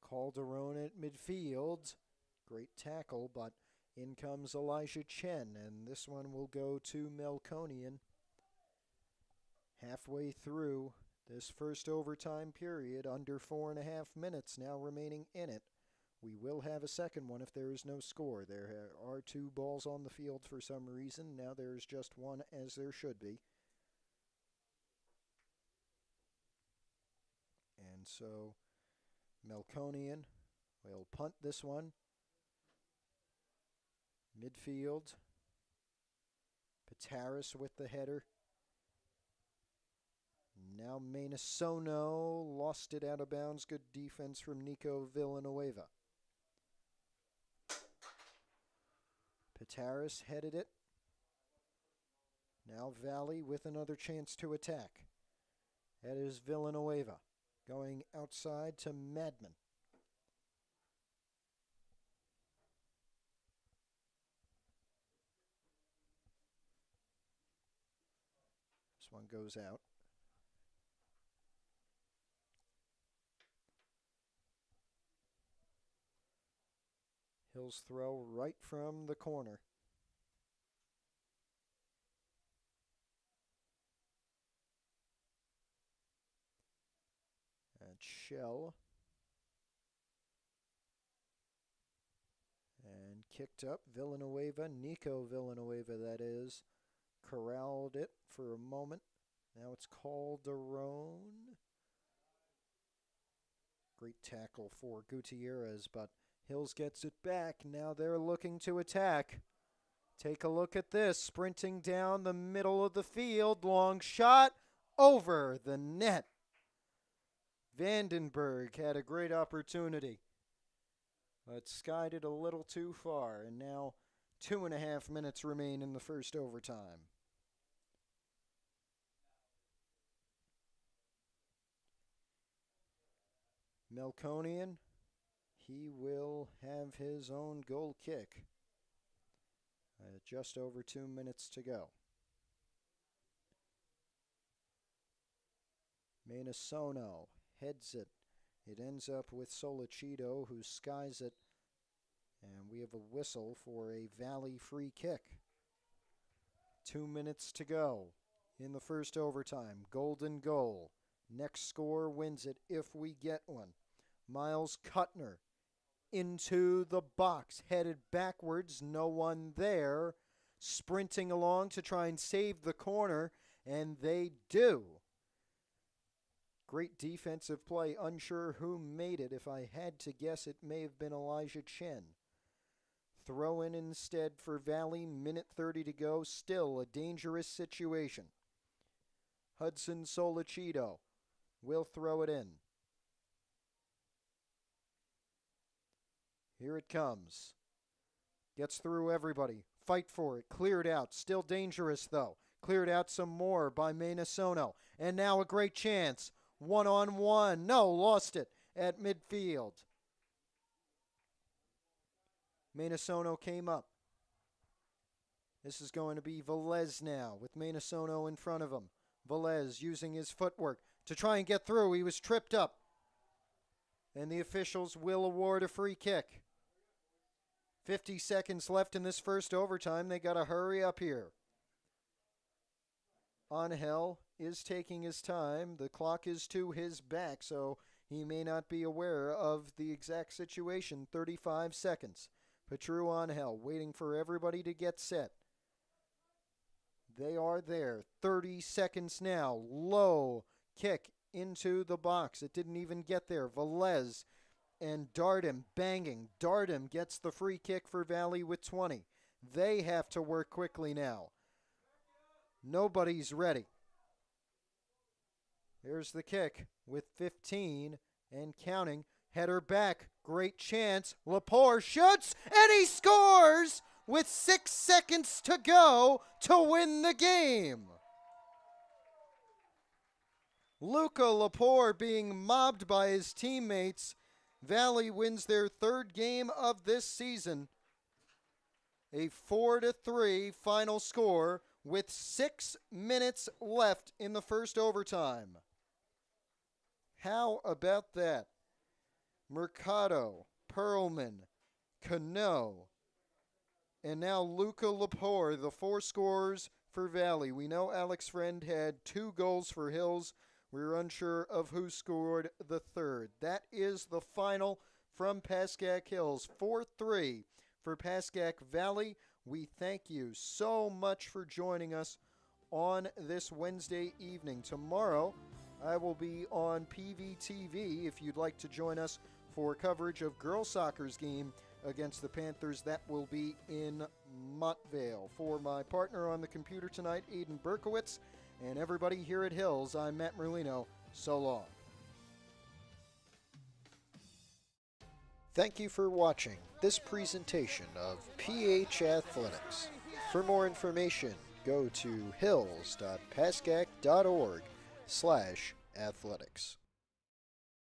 Calderon at midfield. Great tackle, but in comes Elijah Chen, and this one will go to Melkonian. Halfway through this first overtime period, under 4.5 minutes now remaining in it. We will have a second one if there is no score. There are 2 balls on the field for some reason. Now there is just one, as there should be. And so Melkonian will punt this one. Midfield. Pataris with the header. Now Menosono lost it out of bounds. Good defense from Nico Villanueva. Pataris headed it. Now Valley with another chance to attack. That is Villanueva going outside to Madman. This one goes out. Hill's throw right from the corner. And Shell. And kicked up. Villanueva, Nico Villanueva that is, corralled it for a moment. Now it's Calderon. Great tackle for Gutierrez, but Hills gets it back. Now they're looking to attack. Take a look at this. Sprinting down the middle of the field. Long shot over the net. Vandenberg had a great opportunity, but skied it a little too far. And now 2.5 minutes remain in the first overtime. Melkonian, he will have his own goal kick. Just over 2 minutes to go. Menosono heads it. It ends up with Solicito, who skies it. And we have a whistle for a Valley free kick. 2 minutes to go in the first overtime. Golden goal. Next score wins it if we get one. Miles Kuttner into the box, headed backwards, no one there, sprinting along to try and save the corner, and they do. Great defensive play, unsure who made it. If I had to guess, it may have been Elijah Chen. Throw in instead for Valley, minute 30 to go, still a dangerous situation. Hudson Solicito will throw it in. Here it comes. Gets through everybody. Fight for it. Cleared out. Still dangerous, though. Cleared out some more by Menosono. And now a great chance. 1-on-1. No, lost it at midfield. Menosono came up. This is going to be Velez now with Menosono in front of him. Velez using his footwork to try and get through. He was tripped up. And the officials will award a free kick. 50 seconds left in this first overtime. They got to hurry up here. Angel is taking his time. The clock is to his back, so he may not be aware of the exact situation. 35 seconds. Petru Angel waiting for everybody to get set. They are there. 30 seconds now. Low kick into the box. It didn't even get there. Velez and Darden banging. Darden gets the free kick for Valley with 20. They have to work quickly now. Nobody's ready. Here's the kick with 15 and counting. Header back. Great chance. Lepore shoots, and he scores with 6 seconds to go to win the game. Luca Lepore being mobbed by his teammates. Valley wins their 3rd game of this season. A 4-3 final score with 6 minutes left in the first overtime. How about that? Mercado, Perlman, Cano, and now Luca Lepore, the 4 scorers for Valley. We know Alex Friend had 2 goals for Hills. We're unsure of who scored the 3rd. That is the final from Pascack Hills. 4-3 for Pascack Valley. We thank you so much for joining us on this Wednesday evening. Tomorrow, I will be on PVTV if you'd like to join us for coverage of girls soccer's game against the Panthers. That will be in Montvale. For my partner on the computer tonight, Aiden Berkowitz, and everybody here at Hills, I'm Matt Merlino. So long. Thank you for watching this presentation of PH Athletics. For more information, go to hills.pascack.org/athletics.